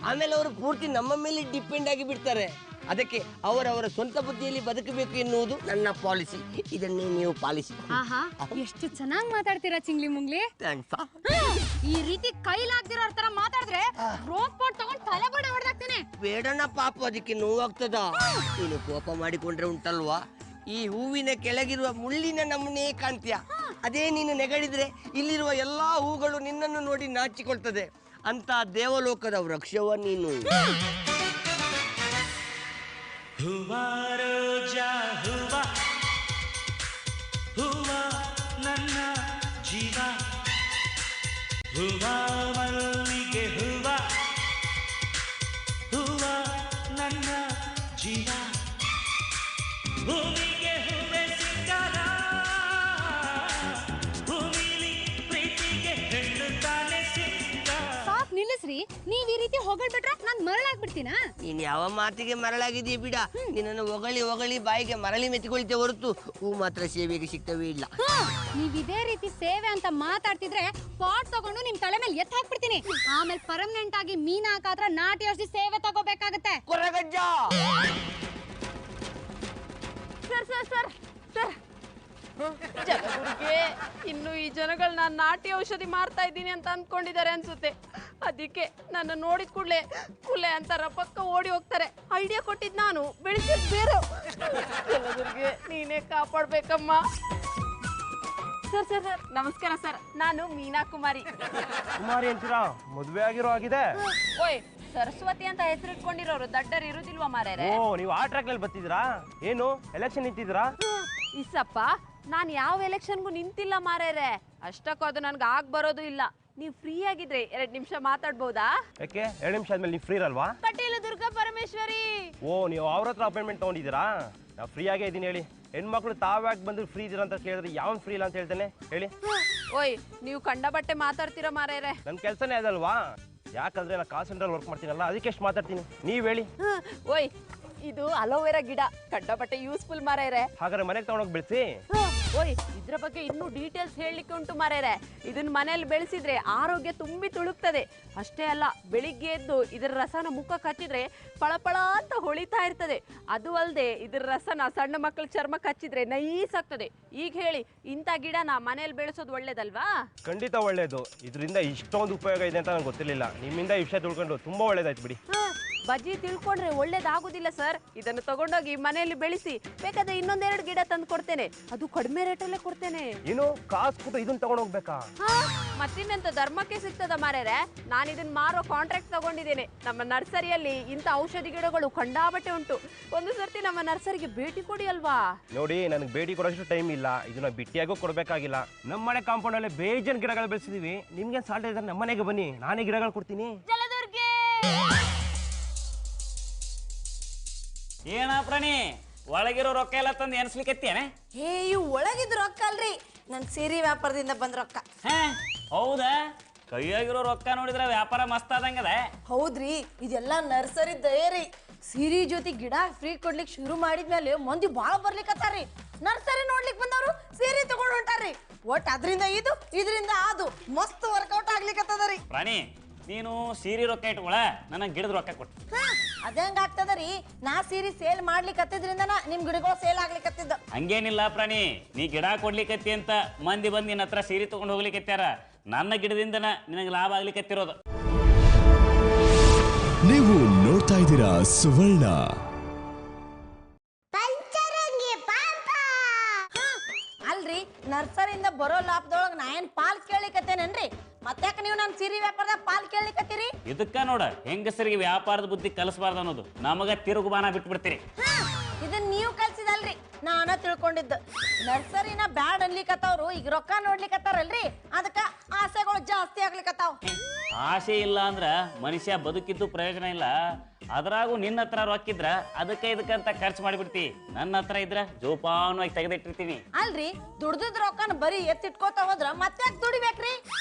S5: ಆಮೇಲೆ ಅವರು ಪೂರ್ತಿ ನಮ್ಮ ಮೇಲೆ ಡಿಪೆಂಡ್ ಆಗಿ ಬಿಡ್ತಾರೆ. ಅದಕ್ಕೆ ಅವರವರ ಸ್ವಂತ ಬುದ್ಧಿಯಲ್ಲಿ ಬದುಕಬೇಕು ಎನ್ನುವುದು ನನ್ನ ಪಾಲಿಸಿ. ಇದನ್ನೇ ನೀವು ಪಾಲಿಸಿ.
S4: ಆಹಾ, ಎಷ್ಟು ಚೆನ್ನಾಗಿ ಮಾತಾಡ್ತೀರಾ ಚಿಂಗ್ಲಿ ಮುಂಗ್ಲಿ. ಈ ರೀತಿ ಕೈಲಾಗ್ದಿರೋ ತರ ಮಾತಾಡಿದ್ರೆ ರೋಪ್ ಪೋಟ್ ತಗೊಂಡ್ ತಲೆ ಬಡ ಹೊಡೆದಾಕ್ತೇನೆ.
S5: ಬೇಡಣ ಪಾಪ, ಅದಕ್ಕೆ ನೋವಾಗ್ತದ. ನೀನು ಕೋಪ ಮಾಡಿಕೊಂಡ್ರೆ ಉಂಟಲ್ವಾ, ಈ ಹೂವಿನ ಕೆಳಗಿರುವ ಮುಳ್ಳಿನ ನಮೂನೆ ಕಾಣ್ತೀಯ. ಅದೇ ನೀನು ನೆಗಡಿದ್ರೆ ಇಲ್ಲಿರುವ ಎಲ್ಲಾ ಹೂಗಳು ನಿನ್ನನ್ನು ನೋಡಿ ನಾಚಿಕೊಳ್ತದೆ. ಅಂತ ದೇವಲೋಕದ ವೃಕ್ಷವ ನೀನು.
S1: ಹೂವಾ ರೋಜಾ ಹೂವಾ, ಹೂವಾ ನನ್ನ ಜೀವ, ಹೂವಾ ಮಲ್ಲಿಗೆ ಹೂವಾ, ಹೂವಾ ನನ್ನ ಜೀವ, ಭೂಮಿಗೆ ಹೂವೆ ಸಿಂಗಾರ, ಭೂಮಿಲಿ ಪ್ರೀತಿಗೆ ಹೆಣ್ಣು ತಾನೆ ಸಿಂಗಾರ.
S4: ಸಾಕ್ ನಿಲ್ಲಿಸ್ರಿ. ನೀವ್ ಈ ರೀತಿ ಹೊಗಳ್ಬಿಟ್ರೆ ನಾನ್ ಮರಳಾಗ್ಬಿಡ್ತೀನಾ?
S5: ನೀನ್ ಯಾವ ಮಾತಿಗೆ ಮರಳಾಗಿದೀಯ ಬಿಡ. ನಿನ್ನನ್ನು ಹೊಗಳಿ ಹೊಗಳಿ ಬಾಯಿಗೆ ಮರಳಿ ಮೆತ್ತಿಕೊಳ್ತೇ ಹೊರತು ಹೂ ಮಾತ್ರ ಸೇವೆಗೆ ಸಿಗ್ತವೇ ಇಲ್ಲ.
S4: ನೀವ್ ಇದೇ ರೀತಿ ಸೇವೆ ಅಂತ ಮಾತಾಡ್ತಿದ್ರೆ ಪಾಟ್ ತಗೊಂಡು ನಿಮ್ ತಲೆ ಮೇಲೆ ಎತ್ತ ಹಾಕ್ಬಿಡ್ತೀನಿ. ಆಮೇಲೆ ಪರ್ಮನೆಂಟ್ ಆಗಿ ಮೀನಾ ಹಾಕಾದ್ರ ನಾಟಿ ಔಷಧಿ ಸೇವೆ ತಗೋಬೇಕಾಗತ್ತೆ.
S5: Koragajja,
S3: sir sir sir sir Jaladurge ಇನ್ನು ಈ ಜನಗಳನ್ನ ನಾಟಿ ಔಷಧಿ ಮಾರ್ತಾ ಇದ್ದೀನಿ ಅಂತ ಅಂದ್ಕೊಂಡಿದ್ದಾರೆ ಅನ್ಸುತ್ತೆ. ಅದಕ್ಕೆ ನನ್ನ ನೋಡಿದ ಕೂಡಲೇ ಕುಲೆ ಅಂತಾರ, ಪಕ್ಕ ಓಡಿ ಹೋಗ್ತಾರೆ. ಐಡಿಯಾ ಕೊಟ್ಟಿದ್ ನಾನು, ಬೆಳೆಸಿದ್ ಬೇರೆ. ಜಲದುರ್ಗೆ ನೀನೇ ಕಾಪಾಡ್ಬೇಕಮ್ಮ. ಸರ್ ಸರ್ ಸರ್ ನಮಸ್ಕಾರ ಸರ್, ನಾನು ಮೀನಾ ಕುಮಾರಿ.
S8: ಕುಮಾರಿ ಅಂತೀರಾ? ಮದುವೆ ಆಗಿರೋ ಆಗಿದೆ.
S3: ಓಯ್, ಸರಸ್ವತಿ ಅಂತ ಹೆಸರಿಟ್ಕೊಂಡಿರೋರು ದಡ್ಡರ್ ಇರುದಿಲ್ವಾ ಮಾರ್ಯಾರೆ?
S8: ಓ, ನೀವು ಆ ಟ್ರ್ಯಾಕ್ ನಲ್ಲಿ ಬರ್ತಿದ್ದೀರಾ? ಏನು ಎಲೆಕ್ಷನ್ ನಿಂತಿದ್ದೀರಾ?
S3: ಇಸಪ್ಪ, ನಾನು ಯಾವ ಎಲೆಕ್ಷನ್ಗೂ ನಿಂತಿಲ್ಲ ಮಾರ್ಯಾರೆ. ಅಷ್ಟಕ್ಕೂ ಅದು ನನ್ಗೆ ಆಗ್ ಬರೋದು ಇಲ್ಲ. ನೀವು ಫ್ರೀ ಆಗಿದ್ರೆ 2 ನಿಮಿಷ ಮಾತಾಡ್ಬೋದಾ?
S8: ಯಾಕೆ 2 ನಿಮಿಷ ಆದ್ಮೇಲೆ ನೀವು ಫ್ರೀ ಇರಲ್ವಾ?
S3: ಕಟೀಲು ದುರ್ಗಾ ಪರಮೇಶ್ವರಿ.
S8: ಓ, ನೀವು ಅವ್ರ ಹತ್ರ ಅಪಾಯಿಂಟ್ಮೆಂಟ್ ತಗೊಂಡಿದ್ದೀರಾ? ನಾವು ಫ್ರೀ ಆಗೇ ಇದ್ದೀನಿ. ಹೇಳಿ, ಹೆಣ್ಮಕ್ಳು ತಾವ್ಯಾಕೆ ಬಂದು ಫ್ರೀ ಇದ್ದೀರಾ ಅಂತ ಕೇಳಿದ್ರೆ ಯಾವ ಫ್ರೀ ಇಲ್ಲ ಅಂತ ಹೇಳ್ತೇನೆ ಹೇಳಿ.
S3: ಓಯ್, ನೀವು ಕಂಡ ಬಟ್ಟೆ ಮಾತಾಡ್ತೀರಾ ಮಾರ್ಯಾರೆ.
S8: ನನ್ನ ಕೆಲಸನೇ ಅದಲ್ವಾ? ಯಾಕಂದ್ರೆ ನಾನು ಕಾಲ್ ಸೆಂಟ್ರಲ್ಲಿ ವರ್ಕ್ ಮಾಡ್ತೀನಲ್ಲ, ಅದಕ್ಕೆ ಎಷ್ಟು ಮಾತಾಡ್ತೀನಿ. ನೀವು ಹೇಳಿ.
S3: ಓಯ್, ಇದು ಅಲೋವೆರಾ ಗಿಡ, ಕಂಡ ಬಟ್ಟೆ ಯೂಸ್ಫುಲ್ ಮಾರ್ಯಾರೆ.
S8: ಹಾಗಾದ್ರೆ ಮನೆಗೆ ತಗೊಂಡೋಗಿ ಬೆಳೆಸಿ.
S3: ಓಯ್, ಇದ್ರ ಬಗ್ಗೆ ಇನ್ನೂ ಡೀಟೇಲ್ಸ್ ಹೇಳಲಿಕ್ಕೆ ಉಂಟು ಮಾರ್ಯಾರೆ. ಇದನ್ನ ಮನೆಯಲ್ಲಿ ಬೆಳೆಸಿದ್ರೆ ಆರೋಗ್ಯ ತುಂಬಿ ತುಳುಕ್ತದೆ. ಅಷ್ಟೇ ಅಲ್ಲ, ಬೆಳಿಗ್ಗೆ ಎದ್ದು ಇದರ ರಸನ ಮುಖಕ್ಕೆ ಹಚ್ಚಿದ್ರೆ ಪಳಪಳ ಅಂತ ಹೊಳಿತಾ ಇರ್ತದೆ. ಅದು ಅಲ್ಲದೆ ಇದರ ರಸನ ಸಣ್ಣ ಮಕ್ಕಳ ಚರ್ಮಕ್ಕೆ ಹಚ್ಚಿದ್ರೆ ನೈಸ್ ಆಗ್ತದೆ. ಈಗ ಹೇಳಿ, ಇಂಥ ಗಿಡನ ಮನೆಯಲ್ಲಿ ಬೆಳೆಸೋದು ಒಳ್ಳೇದಲ್ವಾ?
S8: ಖಂಡಿತ ಒಳ್ಳೇದು. ಇದರಿಂದ ಇಷ್ಟೊಂದು ಉಪಯೋಗ ಇದೆ ಅಂತ ನಂಗೆ ಗೊತ್ತಿರಲಿಲ್ಲ. ನಿಮ್ಮಿಂದ ಈ ವಿಷಯ ತಿಳ್ಕೊಂಡು ತುಂಬಾ ಒಳ್ಳೇದಾಯ್ತು ಬಿಡಿ.
S3: ಬಜ್ಜಿ ತಿಳ್ಕೊಂಡ್ರೆ ಒಳ್ಳೇದಾಗುದಿಲ್ಲ ಸರ್. ಇದನ್ನು ತಗೊಂಡೋಗಿ ಮನೆಯಲ್ಲಿ ಬೆಳೆಸಿ, ಬೇಕಾದ್ರೆ ಇನ್ನೊಂದೆರಡು ಗಿಡ ತಂದು ಕೊಡ್ತೇನೆ. ಅದು ಕಡಿಮೆ ರೇಟಲ್ಲೇ ಕೊಡ್ತೇನೆ.
S8: ಏನು ಕಾಸು ಕೊಟ್ಟು ಇದನ್ನ ತಗೊಂಡು ಹೋಗ್ಬೇಕಾ?
S3: ಮತ್ತಿನ್ನೆಂತ ಧರ್ಮಕ್ಕೆ ಸಿಗ್ತದ ಮಾರ್ಯಾರೆ. ನಾನು ಇದನ್ನ ಮಾರೋ ಕಾಂಟ್ರಾಕ್ಟ್ ತಗೊಂಡಿದ್ದೇನೆ. ನಮ್ಮ ನರ್ಸರಿಯಲ್ಲಿ ಇಂಥ ಔಷಧಿ ಗಿಡಗಳು ಕಂಡಾಬಟ್ಟೆ ಉಂಟು. ಒಂದು ಸರ್ತಿ ನಮ್ಮ ನರ್ಸರಿಗೆ ಭೇಟಿ ಕೊಡಿ ಅಲ್ವಾ?
S8: ನೋಡಿ, ನನಗೆ ಭೇಟಿ ಕೊಡೋಷ್ಟು ಟೈಮ್ ಇಲ್ಲ. ಇದನ್ನ ಬಿಟ್ಟಿಯಾಗೂ ಕೊಡಬೇಕಾಗಿಲ್ಲ. ನಮ್ಮ ಮನೆ ಕಾಂಪೌಂಡ್ ಅಲ್ಲಿ ಬೇಜನ್ ಗಿಡಗಳು ಬೆಳೆಸಿದೀವಿ. ನಿಮ್ಗೆ ಸಾಲ್ಟ್ ಇದ್ರೆ ನಮ್ಮ ಮನೆಗೆ ಬನ್ನಿ, ನಾನೇ ಗಿಡಗಳು ಕೊಡ್ತೀನಿ.
S3: ಜಲದುರ್ಗೆ
S6: ಏನ ಪ್ರಾಣಿ, ಒಳಗಿರೋ ರೊಕ್ಕ ಎಲ್ಲ ತಂದು ಎನ್ಸ್ಲಿಕ್ಕತ್ತೇನೆ?
S2: ಹೇ, ಇವು ಒಳಗಿದ್ ರೊಕ್ಕ ಅಲ್ರಿ, ನನ್ ಸೀರೆ ವ್ಯಾಪಾರದಿಂದ ಬಂದ ರೊಕ್ಕ.
S6: ಹಾ, ಹೌದಾ? ಕೈಯಾಗಿರೋ ರೊಕ್ಕ ನೋಡಿದ್ರೆ ವ್ಯಾಪಾರ ಮಸ್ತ್ ಆದಂಗದ.
S2: ಹೌದ್ರಿ, ಇದೆಲ್ಲ ನರ್ಸರಿ ದಯರಿ. ಸೀರೆ ಜೊತೆ ಗಿಡ ಫ್ರೀ ಕೊಡ್ಲಿಕ್ಕೆ ಶುರು ಮಾಡಿದ್ಮೇಲೆ ಮಂದಿ ಬಾಳ ಬರ್ಲಿಕ್ಕತ್ತಾರ್ರಿ. ನರ್ಸರಿ ನೋಡ್ಲಿಕ್ಕೆ ಬಂದವರು ಸೀರೆ ತಗೊಂಡು ಹೊಂಟಾರ್ರಿ. ಒಟ್ ಅದ್ರಿಂದ ಇದರಿಂದ ಅದು ಮಸ್ತ್ ವರ್ಕೌಟ್ ಆಗ್ಲಿಕ್ಕತ್ತದ ರೀ.
S6: ಪ್ರಾಣಿ, ನೀನು ಸೀರೆ ರೊಕ್ಕ ಇಟ್ಕೊಳ, ನನಗೆ ಗಿಡದ ರೊಕ್ಕ ಕೊಟ್ಟು.
S2: ಅದಂಗ ಆಗ್ತದ ರೀ ನಾ ಸೀರೆ ಸೇಲ್ ಮಾಡ್ಲಿಕ್ಕತ್ತಿದ್ರಿಂದನ ನಿಮ್ ಗಿಡಗಳು ಸೇಲ್ ಆಗ್ಲಿಕ್ಕತ್ತಿದ್ದ.
S6: ಹಂಗೇನಿಲ್ಲ ಪ್ರಾಣಿ, ನೀ ಗಿಡ ಕೊಡ್ಲಿಕತ್ತಿ ಅಂತ ಮಂದಿ ಬಂದು ನಿನ್ನ ಹತ್ರ ಸೀರೆ ತಗೊಂಡು ಹೋಗ್ಲಿಕ್ಕತ್ಯಾರ. ನನ್ನ ಗಿಡದಿಂದನ ನಿನಗೆ ಲಾಭ ಆಗ್ಲಿಕ್ಕತ್ತಿರೋದು.
S9: ನೀವು ನೋಡ್ತಾ ಇದ್ದೀರಾ ಸುವರ್ಣ.
S2: ಅಲ್ರಿ ನರ್ಸರಿಯಿಂದ ಬರೋ ಲಾಭದೊಳಗ ನಾ ಏನ್ ಪಾಲ್ ಕೇಳಿಕತ್ತೇನೇನ್ರಿ? ಮತ್ತ್ಯಾಕ ನೀವು ನಮ್ ಸೀರೆ ವ್ಯಾಪಾರದಾಗ ಪಾಲ್ ಕೇಳಿಕತ್ತೀರಿ?
S6: ಇದಕ್ಕ ನೋಡ ಹೆಂಗಸರಿಗೆ ವ್ಯಾಪಾರದ ಬುದ್ಧಿ ಕಲಿಸಬಾರ್ದು ಅನ್ನೋದು. ನಮಗ ತಿರುಗುಬಾನ ಬಿಟ್ಬಿಡ್ತೀರಿ.
S2: ಇದನ್ನ ನೀವು ಕಲ್ಸಿದಲ್ರಿ, ನಾನ ತಿಳ್ಕೊಂಡಿದ್ದು. ನರ್ಸರಿನ ಬ್ಯಾಡ್ ಅನ್ಲಿಕತ್ತವ್ರು ಈಗ ರೊಕ್ಕ ನೋಡ್ಲಿಕತ್ತಾರಲ್ರಿ, ಅದಕ್ಕ ಆಸೆಗಳು ಜಾಸ್ತಿ ಆಗ್ಲಿಕತ್ತಾವ.
S6: ಆಸೆ ಇಲ್ಲ ಅಂದ್ರ ಮನುಷ್ಯ ಬದುಕಿದ್ದು ಪ್ರಯೋಜನ ಇಲ್ಲ. ಅದ್ರಾಗೂ ನಿನ್ನ ಹತ್ರ ರೊಕ್ಕಿದ್ರ ಅದಕ್ಕೆ ಇದಕ್ಕಂತ ಖರ್ಚು ಮಾಡಿಬಿಡ್ತಿ. ನನ್ನ ಹತ್ರ ಇದ್ರ ಜೋಪಾನವಾಗಿ ತೆಗೆದಿಟ್ಟಿರ್ತೀನಿ.
S2: ಅಲ್ರಿ ದುಡ್ದಿದ್ ರೊಕ್ಕನ ಬರೀ ಎತ್ತಿಟ್ಕೋತ ಹೋದ್ರ ಮತ್ತ್ಯಾಕ್ ದುಡಿಬೇಕ್ರಿ?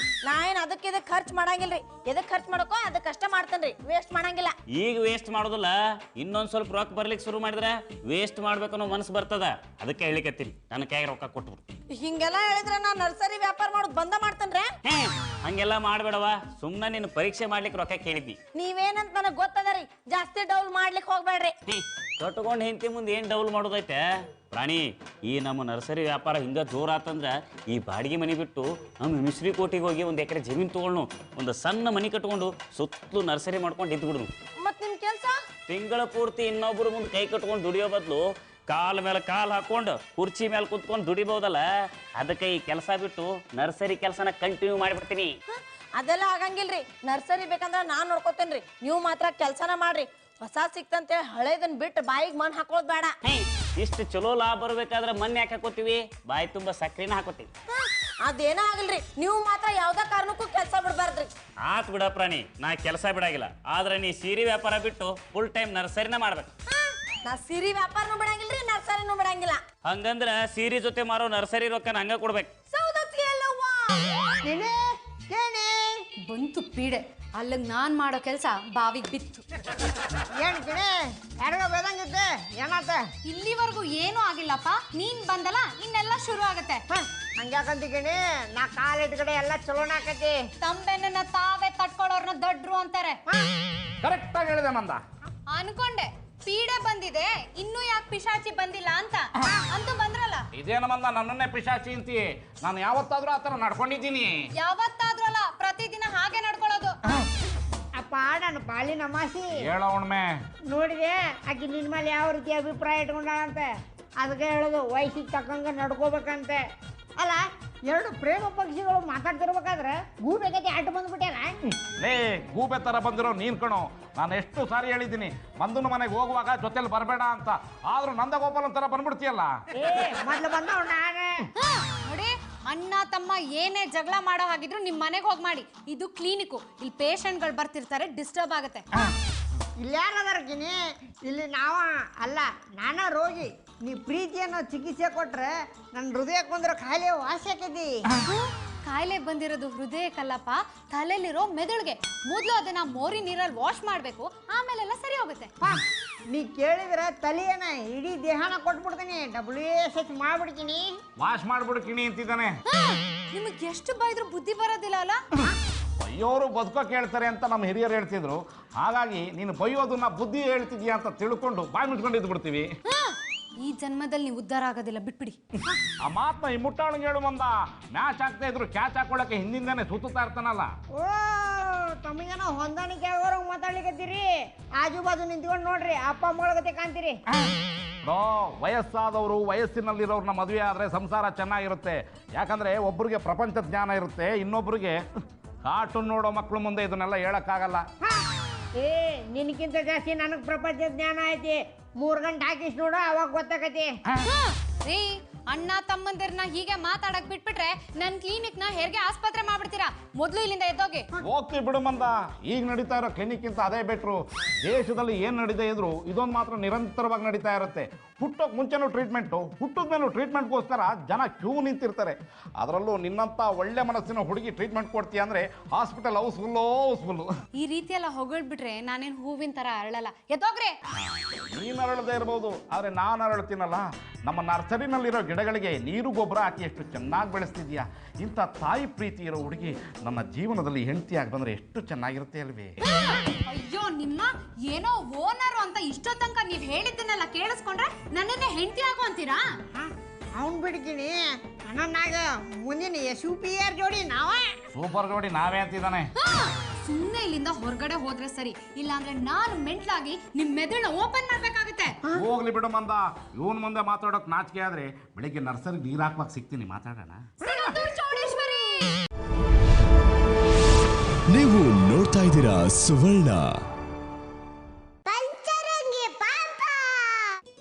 S2: ನಾ ಏನ್ ಅದಕ್ಕೆ ಇದಕ್ಕೆ ಖರ್ಚು ಮಾಡಂಗಿಲ್ರಿ. ಎದಕ್ ಖರ್ಚು ಮಾಡಕೋ ಅದಕ್ಕೆ ಕಷ್ಟ ಮಾಡ್ತೇನ್ರಿ, ವೇಸ್ಟ್ ಮಾಡಂಗಿಲ್ಲ.
S6: ಈಗ ವೇಸ್ಟ್ ಮಾಡೋದಿಲ್ಲ, ಇನ್ನೊಂದ್ ಸ್ವಲ್ಪ ರೊಕ್ಕ ಬರ್ಲಿಕ್ಕೆ ಶುರು ಮಾಡಿದ್ರೆ ವೇಸ್ಟ್ ಮಾಡ್ಬೇಕನ್ನೋ ಮನಸ್ಸು ಬರ್ತದ. ಅದಕ್ಕೆ ಹೇಳಿಕತ್ತೀನಿ, ನನ್ನ ಕೈಗೆ ರೊಕ್ಕ ಕೊಟ್ಬಿಡು.
S2: ಹಿಂಗೆಲ್ಲ ಹೇಳಿದ್ರ ನಾ ನರ್ಸರಿ ವ್ಯಾಪಾರ ಮಾಡೋದು ಬಂದ ಮಾಡ್ತೇನ್ರಿ.
S6: ಹಂಗೆಲ್ಲ ಮಾಡ್ಬೇಡವ, ಸುಮ್ನ ನಿನ್ನ ಪರೀಕ್ಷೆ ಮಾಡ್ಲಿಕ್ಕೆ ರೊಕ್ಕ ಕೇಳಿದ್ನಿ.
S2: ನೀವೇನಂತ ನನಗ್ ಗೊತ್ತದರಿ, ಜಾಸ್ತಿ ಡೌಲ್ ಮಾಡ್ಲಿಕ್ಕೆ ಹೋಗ್ಬೇಡ್ರಿ.
S6: ಕಟ್ಕೊಂಡು ಹೆಂಡತಿ ಮುಂದೆ ಏನ್ ಡೌಲ್ ಮಾಡೋದೈತೆ ಪ್ರಾಣಿ? ಈ ನಮ್ಮ ನರ್ಸರಿ ವ್ಯಾಪಾರ ಹಿಂಗ ಜೋರಾತಂದ್ರ ಈ ಬಾಡಿಗೆ ಮನೆ ಬಿಟ್ಟು ನಮ್ಮ ಮಿಶ್ರಿ ಕೋಟಿಗೆ ಹೋಗಿ ಒಂದ್ ಎಕರೆ ಜಮೀನ್ ತಗೊಂಡು ಒಂದು ಸಣ್ಣ ಮನೆ ಕಟ್ಕೊಂಡು ಸುತ್ತಲೂ ನರ್ಸರಿ ಮಾಡ್ಕೊಂಡು ಇದ್ಬಿಡ್ನು.
S2: ಮತ್ ನಿಮ್ ಕೆಲ್ಸ?
S6: ತಿಂಗಳ ಪೂರ್ತಿ ಇನ್ನೊಬ್ರು ಮುಂದೆ ಕೈ ಕಟ್ಕೊಂಡು ದುಡಿಯೋ ಬದಲು ಕಾಲ ಮೇಲೆ ಕಾಲ್ ಹಾಕೊಂಡು ಕುರ್ಚಿ ಮೇಲೆ ಕುತ್ಕೊಂಡು ದುಡಿಬಹುದಲ್ಲ. ಅದಕ್ಕೆ ಈ ಕೆಲಸ ಬಿಟ್ಟು ನರ್ಸರಿ ಕೆಲಸನ ಕಂಟಿನ್ಯೂ ಮಾಡಿಬಿಡ್ತೀನಿ.
S2: ಅದೆಲ್ಲ ಆಗಂಗಿಲ್ರಿ. ನರ್ಸರಿ ಬೇಕಂದ್ರ ನಾನ್ ನೋಡ್ಕೋತೇನ್ರಿ, ನೀವು ಮಾತ್ರ ಕೆಲ್ಸನ ಮಾಡ್ರಿ. ಹೊಸ ಸಿಕ್ತಂತೆ ಹಳೇದನ್ ಬಿಟ್ಟು ಬಾಯಿಗೆ ಮಣ್ಣು ಹಾಕೋದ್ ಬೇಡ.
S6: ಇಷ್ಟು ಚಲೋ ಲಾಭ ಬರ್ಬೇಕಾದ್ರೆ ಮಣ್ಣು ಯಾಕೆ ಹಾಕೋತೀವಿ? ಬಾಯಿ ತುಂಬ ಸಕ್ರಿನ ಹಾಕೋತೀವಿ.
S2: ಅದೇನ ಆಗಲ್ರಿ, ನೀವು ಮಾತ್ರ ಯಾವ್ದೇ ಕಾರಣಕ್ಕೂ ಕೆಲಸ ಬಿಡ್ಬಾರ್ದ್ರಿ.
S6: ಆತ್ ಬಿಡ ಪ್ರಾಣಿ, ನಾ ಕೆಲಸ ಬಿಡಾಗಿಲ್ಲ. ಆದ್ರೆ ನೀ ಸೀರೆ ವ್ಯಾಪಾರ ಬಿಟ್ಟು ಫುಲ್ ಟೈಮ್ ನರ್ಸರಿನ ಮಾಡ್ಬೇಕು.
S2: ನಾ ಸೀರೆ ವ್ಯಾಪಾರನೂ ಬಿಡಂಗಿಲ್ರಿ, ನರ್ಸರಿನೂ ಬಿಡಂಗಿಲ್ಲ.
S6: ಹಂಗಂದ್ರ ಸೀರೆ ಜೊತೆ ಮಾರೋ ನರ್ಸರಿ ರೊಕ್ಕ ಹಂಗ ಕೊಡ್ಬೇಕು.
S2: ಸೌದತ್ತಿ ಎಲ್ಲವ್ವ?
S4: ಬಂತು ಪೀಡೆ. ಅಲ್ಲಿಗೆ ನಾನ್ ಮಾಡೋ ಕೆಲಸ ಬಾವಿಗೆ ಬಿತ್ತು. ಇಲ್ಲಿವರೆಗೂ ಏನೂ ಆಗಿಲ್ಲಪ್ಪ, ನೀನ್ ಬಂದಲ್ಲ ಇನ್ನೆಲ್ಲ ಶುರು ಆಗತ್ತೆ.
S5: ಹಂಗ್ಯಾಕಂತಿಗೇನಿ, ನಾ ಕಾಲಿಟ್ ಕಡೆ ಎಲ್ಲ ಚಲೋನ ಆಕತಿ.
S4: ತಂಬೆನ್ನ ತಾವೇ ತಟ್ಕೊಳ್ಳೋರ್ನ ದೊಡ್ರು ಅಂತಾರೆ.
S7: ಕರೆಕ್ಟ್ ಆಗಿ ಹೇಳಿದೆ ಮಂದ.
S4: ಅನ್ಕೊಂಡೆ ಪೀಡೆ ಬಂದಿದೆ, ಇನ್ನೂ ಯಾಕೆ ಪಿಶಾಚಿ ಬಂದಿಲ್ಲ ಅಂತ. ಅಂತೂ ಬಂದ್ರಲ್ಲ.
S7: ಇದೇನ ಮಂದ ನನ್ನನ್ನೇ ಪಿಶಾಚಿ ಅಂತಿ? ನಾನು ಯಾವತ್ತಾದ್ರೂ ಆತರ ನಡ್ಕೊಂಡಿದ್ದೀನಿ?
S4: ಯಾವತ್ತಾದ್ರೂ ಅಲ್ಲ, ಪ್ರತಿದಿನ ಹಾಗೆ ನಡ್ಕೊಳ್ಳೋದು.
S10: ಅಪ್ಪ ನನ್ನ ಪಾಲಿನ ಅಮಾಸಿ
S7: ಹೇಳೋ ಉಣ್ಮೆ
S10: ನೋಡಿದೆ, ಆಕಿ ನಿನ್ ಮೇಲೆ ಯಾವ ರೀತಿ ಅಭಿಪ್ರಾಯ ಇಟ್ಕೊಂಡಂತೆ. ಅದಕ್ಕೆ ಹೇಳೋದು ವಯಸ್ಸಿಗೆ ತಕ್ಕಂಗೆ ನಡ್ಕೋಬೇಕಂತೆ. ಅಲ್ಲ, ಎರಡು ಪ್ರೇಮ ಪಕ್ಷಿಗಳು ಮಾತಾಡ್ತಿರ್ಬೇಕಾದ್ರೆ ಗೂಬೆಗತಿ ಅಡ್ಡ ಬಂದ್ಬಿಟ್ಯಾರ.
S7: ಲೇ, ಗೂಬೆ ತರ ಬಂದಿರೋ ನೀನ್ ಕಣೋ. ನಾನು ಎಷ್ಟು ಸಾರಿ ಹೇಳಿದ್ದೀನಿ ಮಂದನ ಮನೆಗೆ ಹೋಗುವಾಗ ಜೊತೆಲಿ ಬರಬೇಡ ಅಂತ. ಆದ್ರೂ ನಂದಗೋಪಾಲನ್ ತರ ಬಂದ್ಬಿಡ್ತೀಯಲ್ಲ.
S10: ಮೊದ್ಲು ಬಂದವ್ ನಾನೇ.
S4: ನೋಡಿ, ಅಣ್ಣ ತಮ್ಮ ಏನೇ ಜಗಳ ಮಾಡೋ ಹಾಗಿದ್ರು ನಿಮ್ ಮನೆಗೆ ಹೋಗಿ ಮಾಡಿ. ಇದು ಕ್ಲಿನಿಕ್, ಇಲ್ಲಿ ಪೇಷಂಟ್ಗಳು ಬರ್ತಿರ್ತಾರೆ, ಡಿಸ್ಟರ್ಬ್ ಆಗುತ್ತೆ.
S10: ಇಲ್ಲಿ ಯಾರದಾರಕಿನಿ? ಇಲ್ಲಿ ನಾವ ಅಲ್ಲ, ನಾನ ರೋಗಿ. ನೀ ಪ್ರೀತಿಯನ್ನು ಚಿಕಿತ್ಸೆ ಕೊಟ್ರೆ ನನ್ನ ಹೃದಯಕ್ಕೊಂದ್ರೆ ಕಾಯಿಲೆ ವಾಸಿ ಆಕೈತಿ.
S4: ಕಾಯಿಲೆ ಬಂದಿರೋದು ಹೃದಯಕ್ಕಲ್ಲಪ್ಪ, ತಲೆಲಿರೋ ಮೆದುಳಿಗೆ. ಮೊದಲು ಅದನ್ನ ಮೋರಿ ನೀರಲ್ಲಿ ವಾಶ್ ಮಾಡಬೇಕು, ಆಮೇಲೆಲ್ಲ ಸರಿ ಹೋಗುತ್ತೆ.
S10: ನೀ ಕೇಳಿದ್ರೆ ತಲೆಯನ್ನ ಇಡೀ ದೇಹನ ಕೊಟ್ಬಿಡ್ತೀನಿ, WSH ಮಾಡ್ಬಿಡ್ತೀನಿ.
S7: ವಾಶ್ ಮಾಡ್ಬಿಡ್ತೀನಿ ಅಂತಿದ್ದಾನೆ.
S4: ನಿಮಗೆ ಎಷ್ಟು ಬೈದ್ರು ಬುದ್ಧಿ ಬರೋದಿಲ್ಲ ಅಲ್ಲ?
S7: ಬೈಯೋರು ಬದುಕೋಕೆ ಹೇಳ್ತಾರೆ ಅಂತ ನಮ್ಮ ಹಿರಿಯರು ಹೇಳ್ತಿದ್ರು. ಹಾಗಾಗಿ ನೀನು ಬೈಯೋದನ್ನ ಬುದ್ಧಿ ಹೇಳ್ತಿದ್ಯಾ ಅಂತ ತಿಳ್ಕೊಂಡು ಬಾಯಿ ಮುಚ್ಕೊಂಡು ಇದ್ದು ಬಿಡ್ತೀವಿ.
S4: ಈ ಜನ್ಮದಲ್ಲಿ ನೀವು ಉದ್ಧಾರ ಆಗೋದಿಲ್ಲ, ಬಿಟ್ಬಿಡಿ.
S7: ಆ ಮಾತನ್ನ ಈ ಮುಟ್ಟಾಳಿಗೆ ಹೇಳು ಮಂದ. ಮ್ಯಾಚ್ ಆಗ್ತಾ ಇದ್ರು ಕ್ಯಾಚ್ ಹಾಕೊಳ್ಳಕ್ಕೆ ಹಿಂದಿಂದಾನೆ ಸುತ್ತಾ ಇರ್ತಾನಲ್ಲ.
S10: ಓ, ತಮಗೇನೋ ಹೊಂದಾಣಿಕೆ ಆಗೋರು ಮಾತಾಡ್ಲಿಕ್ಕತ್ತೀರಿ. ಆಜು ಬಾಜು ನಿಂತ್ಕೊಂಡು ನೋಡ್ರಿ, ಅಪ್ಪ ಅಮ್ಮಗಳಗತೆ ಕಾಣ್ತೀರಿ.
S7: ವಯಸ್ಸಾದವರು ವಯಸ್ಸಿನಲ್ಲಿರೋರ್ನ ಮದುವೆ ಆದ್ರೆ ಸಂಸಾರ ಚೆನ್ನಾಗಿರುತ್ತೆ. ಯಾಕಂದ್ರೆ ಒಬ್ಬರಿಗೆ ಪ್ರಪಂಚ ಜ್ಞಾನ ಇರುತ್ತೆ, ಇನ್ನೊಬ್ರಿಗೆ ಕಾರ್ಟೂನ್ ನೋಡೋ ಮಕ್ಕಳು ಮುಂದೆ ಇದನ್ನೆಲ್ಲ ಹೇಳಕ್ಕಾಗಲ್ಲ.
S10: ಏ, ನಿನಕ್ಕಿಂತ ಜಾಸ್ತಿ ನನಗೆ ಪ್ರಪಂಚ ಜ್ಞಾನ ಐತಿ. 3 ಗಂಟೆ ಹಾಕಿಸ್ ನೋಡು, ಅವಾಗ ಗೊತ್ತಾಗತಿ.
S4: ರೀ, ಅಣ್ಣ ತಮ್ಮಂದಿರನ್ನ ಹೀಗೆ ಮಾತಾಡಕ್ ಬಿಟ್ಬಿಟ್ರೆ ನನ್ ಕ್ಲಿನಿಕ್ ನ ಹೆರಿಗೆ ಆಸ್ಪತ್ರೆ ಮಾಡ್ಬಿಡ್ತೀರಾ. ಮೊದ್ಲು ಇಲ್ಲಿಂದ ಎದ್ದೋಗಿ.
S7: ಹೋಗ್ತೀವಿ ಬಿಡು ಮಂದ. ಈಗ ನಡೀತಾ ಇರೋ ಕ್ಲಿನಿಕ್ ಇಂತ ಅದೇ ಬೆಟ್ರು. ದೇಶದಲ್ಲಿ ಏನ್ ನಡೀತಾ ಇದ್ರು ಇದೊಂದು ಮಾತ್ರ ನಿರಂತರವಾಗಿ ನಡೀತಾ ಇರುತ್ತೆ. ಹುಟ್ಟೋಕ್ ಮುಂಚೆನೂ ಟ್ರೀಟ್ಮೆಂಟು, ಹುಟ್ಟದ ಮೇಲೂ ಟ್ರೀಟ್ಮೆಂಟ್ಗೋಸ್ಕರ ಜನ ಕ್ಯೂ ನಿಂತಿರ್ತಾರೆ. ಅದರಲ್ಲೂ ನಿನ್ನಂಥ ಒಳ್ಳೆ ಮನಸ್ಸಿನ ಹುಡುಗಿ ಟ್ರೀಟ್ಮೆಂಟ್ ಕೊಡ್ತೀಯ ಅಂದರೆ ಹಾಸ್ಪಿಟಲ್ ಹೌಸ್ಫುಲ್ಲು.
S4: ಈ ರೀತಿ ಎಲ್ಲ ಹೊಗಳ್ಬಿಟ್ರೆ ನಾನೇನು ಹೂವಿನ ತರ ಅರಳಲ್ಲ. ಎದ್ದೋಗ್ರೆ.
S7: ನೀನು ಅರಳದೇ ಇರ್ಬೋದು, ಆದರೆ ನಾನು ಅರಳ್ತೀನಲ್ಲ. ನಮ್ಮ ನರ್ಸರಿನಲ್ಲಿರೋ ಗಿಡಗಳಿಗೆ ನೀರು ಗೊಬ್ಬರ ಹಾಕಿ ಎಷ್ಟು ಚೆನ್ನಾಗಿ ಬೆಳೆಸ್ತಿದ್ಯಾ. ಇಂಥ ತಾಯಿ ಪ್ರೀತಿ ಇರೋ ಹುಡುಗಿ ನನ್ನ ಜೀವನದಲ್ಲಿ ಹೆಂಡತಿಯಾಗಿ ಬಂದರೆ ಎಷ್ಟು ಚೆನ್ನಾಗಿರುತ್ತೆ ಅಲ್ವೇ.
S4: ಅಯ್ಯೋ ನಿಮ್ಮ ಏನೋ ಓನರು ಅಂತ ಇಷ್ಟೋ ತನಕ ನೀವ್ ಹೇಳಿದ್ದನ್ನೆಲ್ಲ ಕೇಳಿಸ್ಕೊಂಡ್ರೆ ನನ್ನನ್ನೇ ಹೆಂಡತಿ ಆಗು ಅಂತೀರಾ?
S10: ಅವ್ನು ಬಿಡ್ತೀನಿ ನನ್ನಾಗ ಮುಂದಿನ SUPR ಜೋಡಿ ನಾವೇ.
S7: ಸೂಪರ್ ಜೋಡಿ ನಾವೇ ಅಂತಿದ್ದಾನೆ.
S4: ಸುಮ್ಮನೆ ಇಲ್ಲಿಂದ ಹೊರಗಡೆ ಹೋದ್ರೆ ಸರಿ, ಇಲ್ಲಾಂದ್ರೆ ನಾನು ಮೆಂಟ್ಲಾಗಿ ನಿಮ್ ಮೆದುಳನ್ನ ಓಪನ್ ಮಾಡ್ಬೇಕಾಗುತ್ತೆ.
S7: ಹೋಗ್ಲಿ ಬಿಡು ಮಂದ, ಇವನ್ ಮುಂದೆ ಮಾತಾಡೋಕ್ ನಾಚಿಕೆ ಆದ್ರೆ ಬೆಳಿಗ್ಗೆ ನರ್ಸರಿ ನೀರ್ ಹಾಕ್ಬೇಕು ಸಿಗ್ತೀನಿ, ಮಾತಾಡೋಣ.
S9: ನೀವು ನೋಡ್ತಾ ಇದ್ದೀರಾ ಸುವರ್ಣ.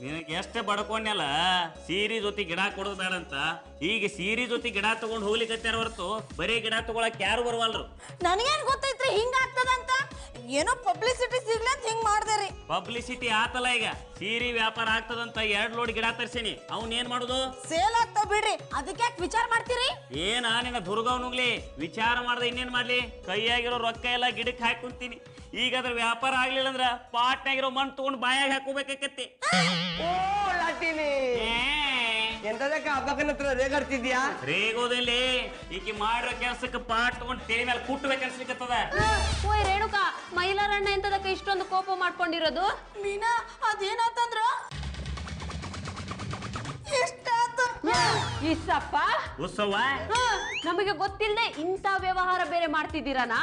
S6: ನಿನಗೆ ಎಷ್ಟು ಬಡ್ಕೊಂಡಲ್ಲ ಸೀರೆ ಜೊತೆ ಗಿಡ ಕೊಡೋದು ಬೇಡ ಅಂತ. ಈಗ ಸೀರೆ ಜೊತೆ ಗಿಡ ತಗೊಂಡು ಹೋಗ್ಲಿಕ್ಕತ್ತಾರ ಹೊರತು ಬರೀ ಗಿಡ ತಗೊಳಕ್ ಯಾರು ಬರವಲ್ರು.
S2: ನನಗೇನ್ ಗೊತ್ತೈತ್ರಿ ಹಿಂಗ ಆಗ್ತದಂತ? ಏನೋ ಪಬ್ಲಿಸಿಟಿ ಸಿಗ್ಲಿ ಅಂತ ಹಿಂಗ್ ಮಾಡ್ದೇರಿ.
S6: ಪಬ್ಲಿಸಿಟಿ ಆತಲ್ಲ, ಈಗ ಸೀರೆ ವ್ಯಾಪಾರ ಆಗ್ತದಂತ 2 ಲೋಡ್ ಗಿಡ ತರ್ಸೀನಿ. ಅವ್ನ ಏನ್ ಮಾಡುದು?
S2: ಸೇಲ್ ಆಗ್ತಾವ ಬಿಡ್ರಿ, ಅದಕ್ಕೆ ಯಾಕೆ ವಿಚಾರ ಮಾಡ್ತೀರಿ?
S6: ಏನ ನಿನ್ನ ದುರ್ಗವ್ನುಗ್ಲಿ ವಿಚಾರ ಮಾಡ್ದೆ ಇನ್ನೇನ್ ಮಾಡ್ಲಿ? ಕೈಯಾಗಿರೋ ರೊಕ್ಕ ಎಲ್ಲ ಗಿಡಕ್ಕೆ ಹಾಕಿ ಕುಂತೀನಿ. ಈಗ ಅದ್ರ ವ್ಯಾಪಾರ ಆಗ್ಲಿಲ್ಲ ಅಂದ್ರ ಪಾಟ್ನಾಗಿರೋ ಮಣ್ಣು ತಗೊಂಡು ಬಾಯಾಗ ಹಾಕೋಬೇಕಾಕತ್ತಿ.
S5: ಓ ಲಾಟಿನಿ, ಎಂತದಕ್ಕ ಹಬ್ಬಕ್ಕನ ಹತ್ರ ರೇಗಾಡ್ತಿದ್ಯಾ?
S6: ರೇಗೋದಲ್ಲಿ ಈಕಿ ಮಾಡಿರೋ ಕೆಲ್ಸಕ್ಕೆ ಪಾಟ್ ತಗೊಂಡು ತಲೆ ಮೇಲೆ ಕುಟ್ಬೇಕು ಅನ್ಸ್ಲಿಕ್ಕತ್ತದ.
S3: ಓಯ್ ರೇಣುಕಾ, ಮೈಲಾರಣ್ಣ ಎಂತದಕ್ಕೆ ಇಷ್ಟೊಂದು ಕೋಪ ಮಾಡ್ಕೊಂಡಿರೋದು?
S2: ಮೀನಾ ಅದೇನಾತಂದ್ರ ಎಷ್ಟಾತು?
S3: ಇಸಪ್ಪ
S6: ಉತ್ಸವ
S3: ನಮಗೆ ಗೊತ್ತಿಲ್ಲದೆ ಇಂಥ ವ್ಯವಹಾರ ಬೇರೆ ಮಾಡ್ತಿದ್ದೀರನಾ?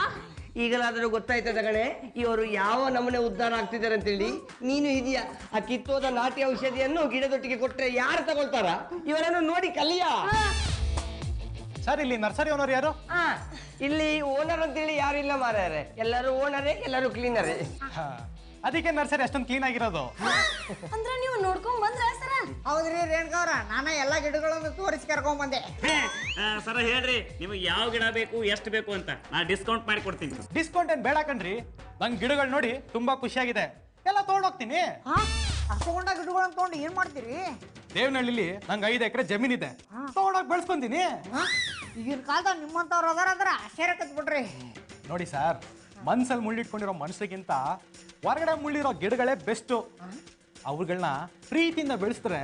S5: ಈಗಲಾದರೂ ಗೊತ್ತಾಯ್ತದ ಕಣೆ ಇವರು ಯಾವ ನಮೂನೆ ಉದ್ಧಾರ ಆಗ್ತಿದ್ದಾರೆ ಅಂತೇಳಿ. ನೀನು ಇದೆಯಾ ಆ ಕಿತ್ತೋದ ನಾಟಿ ಔಷಧಿಯನ್ನು ಗಿಡದೊಟ್ಟಿಗೆ ಕೊಟ್ರೆ ಯಾರು ತಗೊಳ್ತಾರ? ಇವರನ್ನು ನೋಡಿ ಕಲಿಯ.
S8: ಸರ್, ಇಲ್ಲಿ ನರ್ಸರಿ ಓನರ್ ಯಾರು?
S5: ಇಲ್ಲಿ ಓನರ್ ಅಂತೇಳಿ ಯಾರು ಇಲ್ಲ ಮಾರ್ಯಾರೆ. ಎಲ್ಲರೂ ಓನರೇ, ಎಲ್ಲರೂ ಕ್ಲೀನರೇ.
S8: ಅದಕ್ಕೆ ನರ್ಸರಿ ಅಷ್ಟೊಂದು ಕ್ಲೀನ್ ಆಗಿರೋದು.
S2: ಅಂದ್ರ ನೀವು ನೋಡ್ಕೊಂಡ್ ಬಂದ್ರ ಸರ?
S10: ಹೌದ್ರಿ ರೇಣುಕವ್ರ, ನಾನು ಎಲ್ಲ ಗಿಡಗಳನ್ನು ತೋರಿಸಿ ಕರ್ಕೊಂಡ್ ಬಂದೆ.
S6: ಸರ ಹೇಳ್ರಿ ನಿಮಗೆ ಯಾವ ಗಿಡ ಬೇಕು, ಎಷ್ಟು ಬೇಕು ಅಂತ ನಾ ಡಿಸ್ಕೌಂಟ್ ಮಾಡಿ ಕೊಡ್ತೀನಿ.
S8: ಡಿಸ್ಕೌಂಟ್ ಏನ್ ಬೇಡ ಕಣ್ರಿ, ನಂಗೆ ಗಿಡಗಳು ನೋಡಿ ತುಂಬಾ ಖುಷಿಯಾಗಿದೆ, ಎಲ್ಲ ತಗೊಂಡೋಗ್ತೀನಿ.
S10: ಅಷ್ಟೊಂಡ ಗಿಡಗಳನ್ನು ತಗೊಂಡು ಏನ್ ಮಾಡ್ತೀರಿ?
S8: ದೇವನಹಳ್ಳಿಲಿ ನಂಗೆ 5 ಎಕರೆ ಜಮೀನಿದೆ, ತಗೊಂಡೋಗಿ ಬೆಳೆಸ್ಕೊಂತೀನಿ.
S10: ಈಗಿನ ಕಾಲದಾಗ ನಿಮ್ಮಂತವ್ರು ಅದಾರ ಆಶ್ಚರ್ಯ ಕತ್ಬಿಟ್ರಿ.
S8: ನೋಡಿ ಸರ್, ಮನ್ಸಲ್ಲಿ ಮುಳ್ಳಿಟ್ಕೊಂಡಿರೋ ಮನುಷ್ಯರಿಗಿಂತ ಹೊರಗಡೆ ಮುಳ್ಳಿರೋ ಗಿಡಗಳೇ ಬೆಸ್ಟು. ಅವುಗಳನ್ನ ಪ್ರೀತಿಯಿಂದ ಬೆಳೆಸಿದ್ರೆ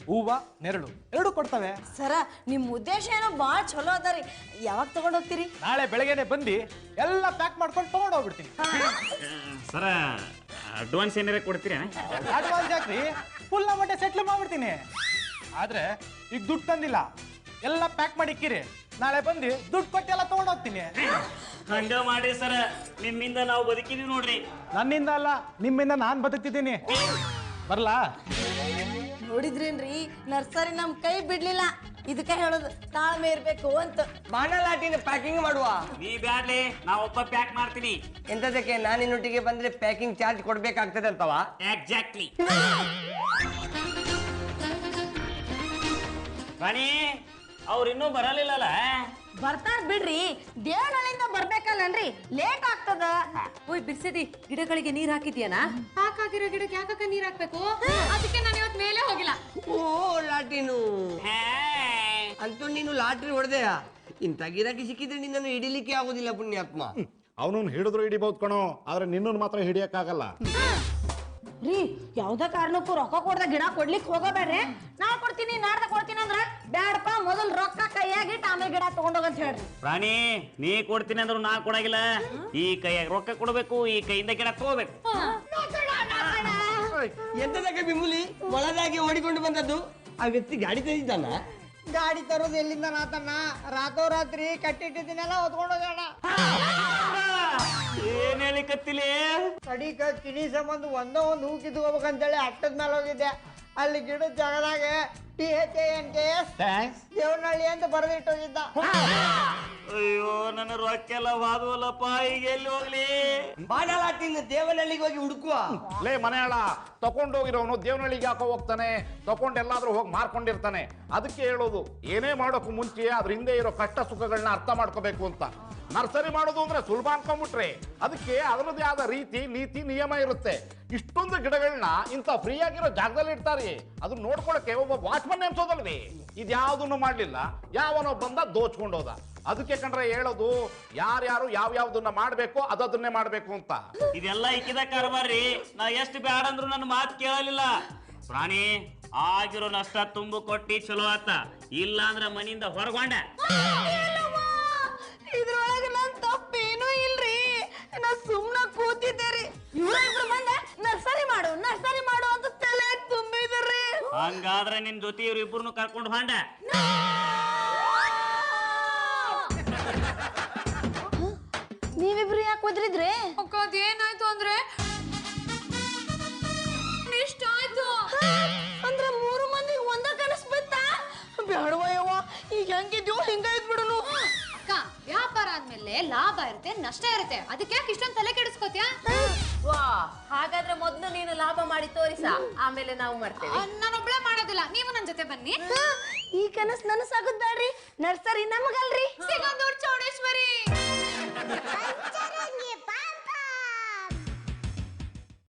S8: ಹೂವ ನೆರಳು 2 ಕೊಡ್ತವೆ.
S2: ಸರ ನಿಮ್ ಉದ್ದೇಶ ಏನೋ ಬಾಳ ಚಲೋ ಅದರಿ. ಯಾವಾಗ ತಗೊಂಡ್ ಹೋಗ್ತೀರಿ?
S8: ನಾಳೆ ಬೆಳಗ್ಗೆನೆ ಬಂದು ಎಲ್ಲ ಪ್ಯಾಕ್ ಮಾಡ್ಕೊಂಡು ತಗೊಂಡೋಗ್ಬಿಡ್ತೀನಿ.
S6: ಸರ ಅಡ್ವಾನ್ಸ್ ಏನಾರ ಕೊಡ್ತೀರಾ?
S8: ಅಡ್ವಾನ್ಸ್ ಯಾಕ್ರಿ, ಫುಲ್ ಅಮೌಂಟ್ ಸೆಟ್ಲ್ ಮಾಡ್ಬಿಡ್ತೀನಿ. ಆದ್ರೆ ಈಗ ದುಡ್ಡು ತಂದಿಲ್ಲ, ಎಲ್ಲ ಪ್ಯಾಕ್ ಮಾಡಿ ಇಕ್ಕಿರಿ, ನಾಳೆ ಬಂದು ದುಡ್ಡು ಕೊಟ್ಟು ಎಲ್ಲ ತಗೊಂಡೋಗ್ತೀನಿ.
S6: ಹಂಗ ಮಾಡಿ ಸರ, ನಿಮ್ಮಿಂದ ನಾವು ಬದುಕಿದೀವಿ ನೋಡ್ರಿ.
S8: ನನ್ನಿಂದ ಅಲ್ಲ, ನಿಮ್ಮಿಂದ ನಾನ್ ಬದುಕ್ತಿದ್ದೀನಿ. ಬರ್ಲಾ?
S2: ನೋಡಿದ್ರೇನ್ರಿ, ನರ್ಸರಿ ನಮ್ ಕೈ ಬಿಡ್ಲಿಲ್ಲ. ಇದಕ್ಕೆ ಹೇಳೋದು ತಾಳ್ಮೆ ಇರ್ಬೇಕು ಅಂತ.
S5: ಬಾಣ ಲಾಟಿನ ಪ್ಯಾಕಿಂಗ್ ಮಾಡುವ.
S6: ನೀ ಬ್ಯಾಡ್ಲಿ, ನಾ ಒಬ್ಬ ಪ್ಯಾಕ್ ಮಾಡ್ತೀನಿ.
S5: ಎಂತದಕ್ಕೆ ನಾನಿನ್ನೊಟ್ಟಿಗೆ ಬಂದ್ರೆ ಪ್ಯಾಕಿಂಗ್ ಚಾರ್ಜ್ ಕೊಡ್ಬೇಕಾಗ್ತದೆ ಅಂತವಾ?
S6: ಎಕ್ಸಾಕ್ಟ್ಲಿ. ರಾಣಿ ಅವ್ರು ಇನ್ನೂ ಬರಲಿಲ್ಲಲ್ಲ?
S2: ಬರ್ತಾರ ಬಿಡ್ರಿ, ದೇವನಹಳ್ಳಿಯಿಂದ ಬರ್ಬೇಕಲ್ಲನ್ರಿ, ಲೇಟ್ ಆಗ್ತದ.
S3: ಓಯ್ ಬಿರ್ಸಿದಿ, ಗಿಡಗಳಿಗೆ ನೀರ್ ಹಾಕಿದ್ಯಾನ?
S4: ಸಾಕಾಗಿರೋ ಗಿಡಕ್ಕೆ ಯಾಕಕ್ಕ ನೀರ್ ಹಾಕ್ಬೇಕು? ಅದಕ್ಕೆ ನಾನು ಇವತ್ ಮೇಲೆ ಹೋಗಿಲ್ಲ.
S5: ಓ ಲಾಟಿನು, ಅಂತೂ ನೀನು ಲಾಟ್ರಿ ಹೊಡೆದೆಯ. ಇಂಥ ಗಿರಾಕಿ ಸಿಕ್ಕಿದ್ರೆ ನಿನ್ನನ್ನು ಹಿಡಿಲಿಕ್ಕೆ ಆಗುದಿಲ್ಲ ಪುಣ್ಯಾತ್ಮ.
S7: ಅವನನ್ನು ಹಿಡಿದ್ರು ಹಿಡಿಬಹುದು ಕಣೋ, ಆದ್ರೆ ನಿನ್ನನ್ನು ಮಾತ್ರ ಹಿಡಿಯಕ್ಕಾಗಲ್ಲ.
S2: ರೀ, ಯಾವ್ದ ಕಾರಣಕ್ಕೂ ರೊಕ್ಕ ಕೊಡ್ದ ಗಿಡ ಕೊಡ್ಲಿಕ್ಕೆ ಹೋಗಬೇಡ್ರಿ. ನಾವ್ ಕೊಡ್ತೀನಿ, ನಾಡ್ದ ಕೊಡ್ತೀನಿ ಅಂದ್ರ ಬ್ಯಾಡಪ್ಪ, ಮೊದಲ್ ರೊಕ್ಕ ಕೈಯಾಗಿಟ್ಟು ಆಮೇಲೆ ಗಿಡ ತಗೊಂಡೋಗಂತ ಹೇಳ್ರಿ.
S6: ರಾಣಿ ನೀ ಕೊಡ್ತೀನಿ ಅಂದ್ರು ನಾ ಕೊಡಾಗಿಲ್ಲ. ಈ ಕೈಯಾಗ ರೊಕ್ಕ ಕೊಡ್ಬೇಕು, ಈ ಕೈಯಿಂದ ಗಿಡ ತಗೋಬೇಕು.
S5: ಎಂತದಕ್ಕೆ ಬಿಮುಲಿ ಮೊಳದಾಗಿ ಓಡಿಕೊಂಡು ಬಂದದ್ದು? ಆ ವ್ಯಕ್ತಿ ಗಾಡಿ ತಂದಿದ್ದಾನ?
S10: ಗಾಡಿ ತರೋದು ಎಲ್ಲಿಂದ ನಾತನ್ನ? ರಾತ್ರೋರಾತ್ರಿ ಕಟ್ಟಿಟ್ಟಿದ್ದೀನೆಲ್ಲ ಹೊತ್ಕೊಂಡು ಹೋಗೋಣ.
S6: ಏನ್ ಹೇಳಿ ಕತ್ತಿಲಿ?
S10: ಕಡಿಕ ಕಿಣಿ ಸಂಬಂಧ ಒಂದು ಹೂ ಕಿತ್ಕೋಬೇಕಂತೇಳಿ ಅಟ್ಟದ ಮೇಲೆ ಹೋಗಿದ್ದೆ. ಅಲ್ಲಿ ಗಿಡದ ಜಾಗದಾಗ THANKS ದೇವನಹಳ್ಳಿ ಅಂತ ಬರೆದಿಟ್ಟೋಗಿದ್ದ.
S6: ಅಯ್ಯೋ ನನ್ನ ರೊಕ್ಕ ಎಲ್ಲ ವಾದವಲ್ಲಪ್ಪ, ಈಗ ಎಲ್ಲಿ ಹೋಗ್ಲಿ?
S5: ಬಾಣಲಾಟಿನ ದೇವನಹಳ್ಳಿಗೆ ಹೋಗಿ ಹುಡುಕುವ.
S7: ಲೇ ಮನೆಯಾಳ, ತಕೊಂಡೋಗಿರೋನು ದೇವನಹಳ್ಳಿಗೆ ಯಾಕೋ ಹೋಗ್ತಾನೆ? ತಕೊಂಡೆಲ್ಲಾದ್ರೂ ಹೋಗಿ ಮಾರ್ಕೊಂಡಿರ್ತಾನೆ. ಅದಕ್ಕೆ ಹೇಳೋದು, ಏನೇ ಮಾಡೋಕ್ಕೂ ಮುಂಚೆ ಅದ್ರ ಹಿಂದೆ ಇರೋ ಕಷ್ಟ ಸುಖಗಳನ್ನ ಅರ್ಥ ಮಾಡ್ಕೋಬೇಕು ಅಂತ. ನರ್ಸರಿ ಮಾಡೋದು ಅಂದ್ರೆ ಸುಲಭ ಅನ್ಕೊಂಡ್ಬಿಟ್ರೆ ಅದಕ್ಕೆ ಅದರದೇ ಆದ ರೀತಿ, ನೀತಿ, ನಿಯಮ ಇರುತ್ತೆ. ಇಷ್ಟೊಂದು ಗಿಡಗಳನ್ನ ಇಂಥ ಫ್ರೀ ಆಗಿರೋ ಜಾಗದಲ್ಲಿ ಇಡ್ತಾರೆ. ಅದನ್ನ ನೋಡ್ಕೊಳಕ್ಕೆ ಒಬ್ಬ ವಾಚ್ಮನ್ ನೇಮಿಸೋದಲ್ವೇ? ಇದ್ಯಾವುದನ್ನು ಮಾಡ್ಲಿಲ್ಲ, ಯಾವನೋ ಬಂದ ದೋಚ್ಕೊಂಡೋದ. ಅದಕ್ಕೆ ಕಂಡ್ರೆ ಹೇಳೋದು ಯಾರ್ಯಾರು ಯಾವ್ಯಾವ್ದನ್ನ ಮಾಡ್ಬೇಕು ಅದನ್ನೇ ಮಾಡ್ಬೇಕು ಅಂತ.
S6: ಇದೆಲ್ಲ ಇಕ್ಕಿದ ಕಾರ್ಬಾರ್ರಿ. ನಾ ಎಷ್ಟು ಬ್ಯಾಡ ಅಂದ್ರು ನನ್ನ ಮಾತು ಕೇಳಲಿಲ್ಲ. ಪ್ರಾಣಿ ಆಗಿರೋ ನಷ್ಟ ತುಂಬು ಕೊಟ್ಟಿ ಚಲೋ ಆತ, ಇಲ್ಲ ಅಂದ್ರ ಮನಿಯಿಂದ ಹೊರಗೊಂಡ.
S2: ಇದ್ರೊಳಗೆ ನನ್ ತಪ್ಪೇನೂ ಇಲ್ರಿ, ನಾ ಸುಮ್ನ ಕೂತಿದ್ದೇರಿ. ಇವ್ರಿಬ್ರು ಬಂದ ನರ್ಸರಿ ಮಾಡು ಅಂತ ತಲೆ ತುಂಬಿದ್ರಿ.
S6: ಹಂಗಾದ್ರೆ ನಿನ್ ಜೊತೆ ಇವ್ರಿಬ್ರು ಕರ್ಕೊಂಡು ಹೊಂಡ.
S2: ನೀವಿಬ್ರು ಯಾಕೆ ಒದ್ರಿದ್ರಿ?
S4: ಅಕ್ಕ ಅದೇನಾಯ್ತು ಅಂದ್ರೆ ಇಷ್ಟ ಆಯ್ತು
S2: ಅಂದ್ರೆ 3 ಮಂದಿಗೆ ಒಂದ ಕನಸ್ ಬಿತ್ತ. ಬೇಡವಯ್ಯವ್ವ, ಈಗ ಹೆಂಗಿದ್ಯೋ ಹಿಂಗ ಇದ್ಬಿಡುನು.
S4: ಅಕ್ಕ ವ್ಯಾಪಾರ ಆದ್ಮೇಲೆ ಲಾಭ ಇರುತ್ತೆ ನಷ್ಟ ಇರುತ್ತೆ, ಅದಕ್ಕೆ ಯಾಕೆ ಇಷ್ಟೊಂದು ತಲೆ ಕೆಡಿಸ್ಕೋತ್ಯಾ?
S3: ವಾ, ಹಾಗಾದ್ರೆ ಮೊದ್ಲು ನೀನು ಲಾಭ ಮಾಡಿ ತೋರಿಸ, ಆಮೇಲೆ ನಾವು ಮಾಡ್ತೇವೆ.
S4: ನಾನೊಬ್ಳೆ ಮಾಡೋದಿಲ್ಲ, ನೀವು ನನ್ನ ಜೊತೆ ಬನ್ನಿ.
S2: ಈ ಕನಸ್ ನನಸಾಗುದ್ ಬ್ಯಾಡ್ರಿ, ನರ್ಸರಿ ನಮಗಲ್ರಿ.
S4: ಸಿಗಂದೂರ್ ಚೌಡ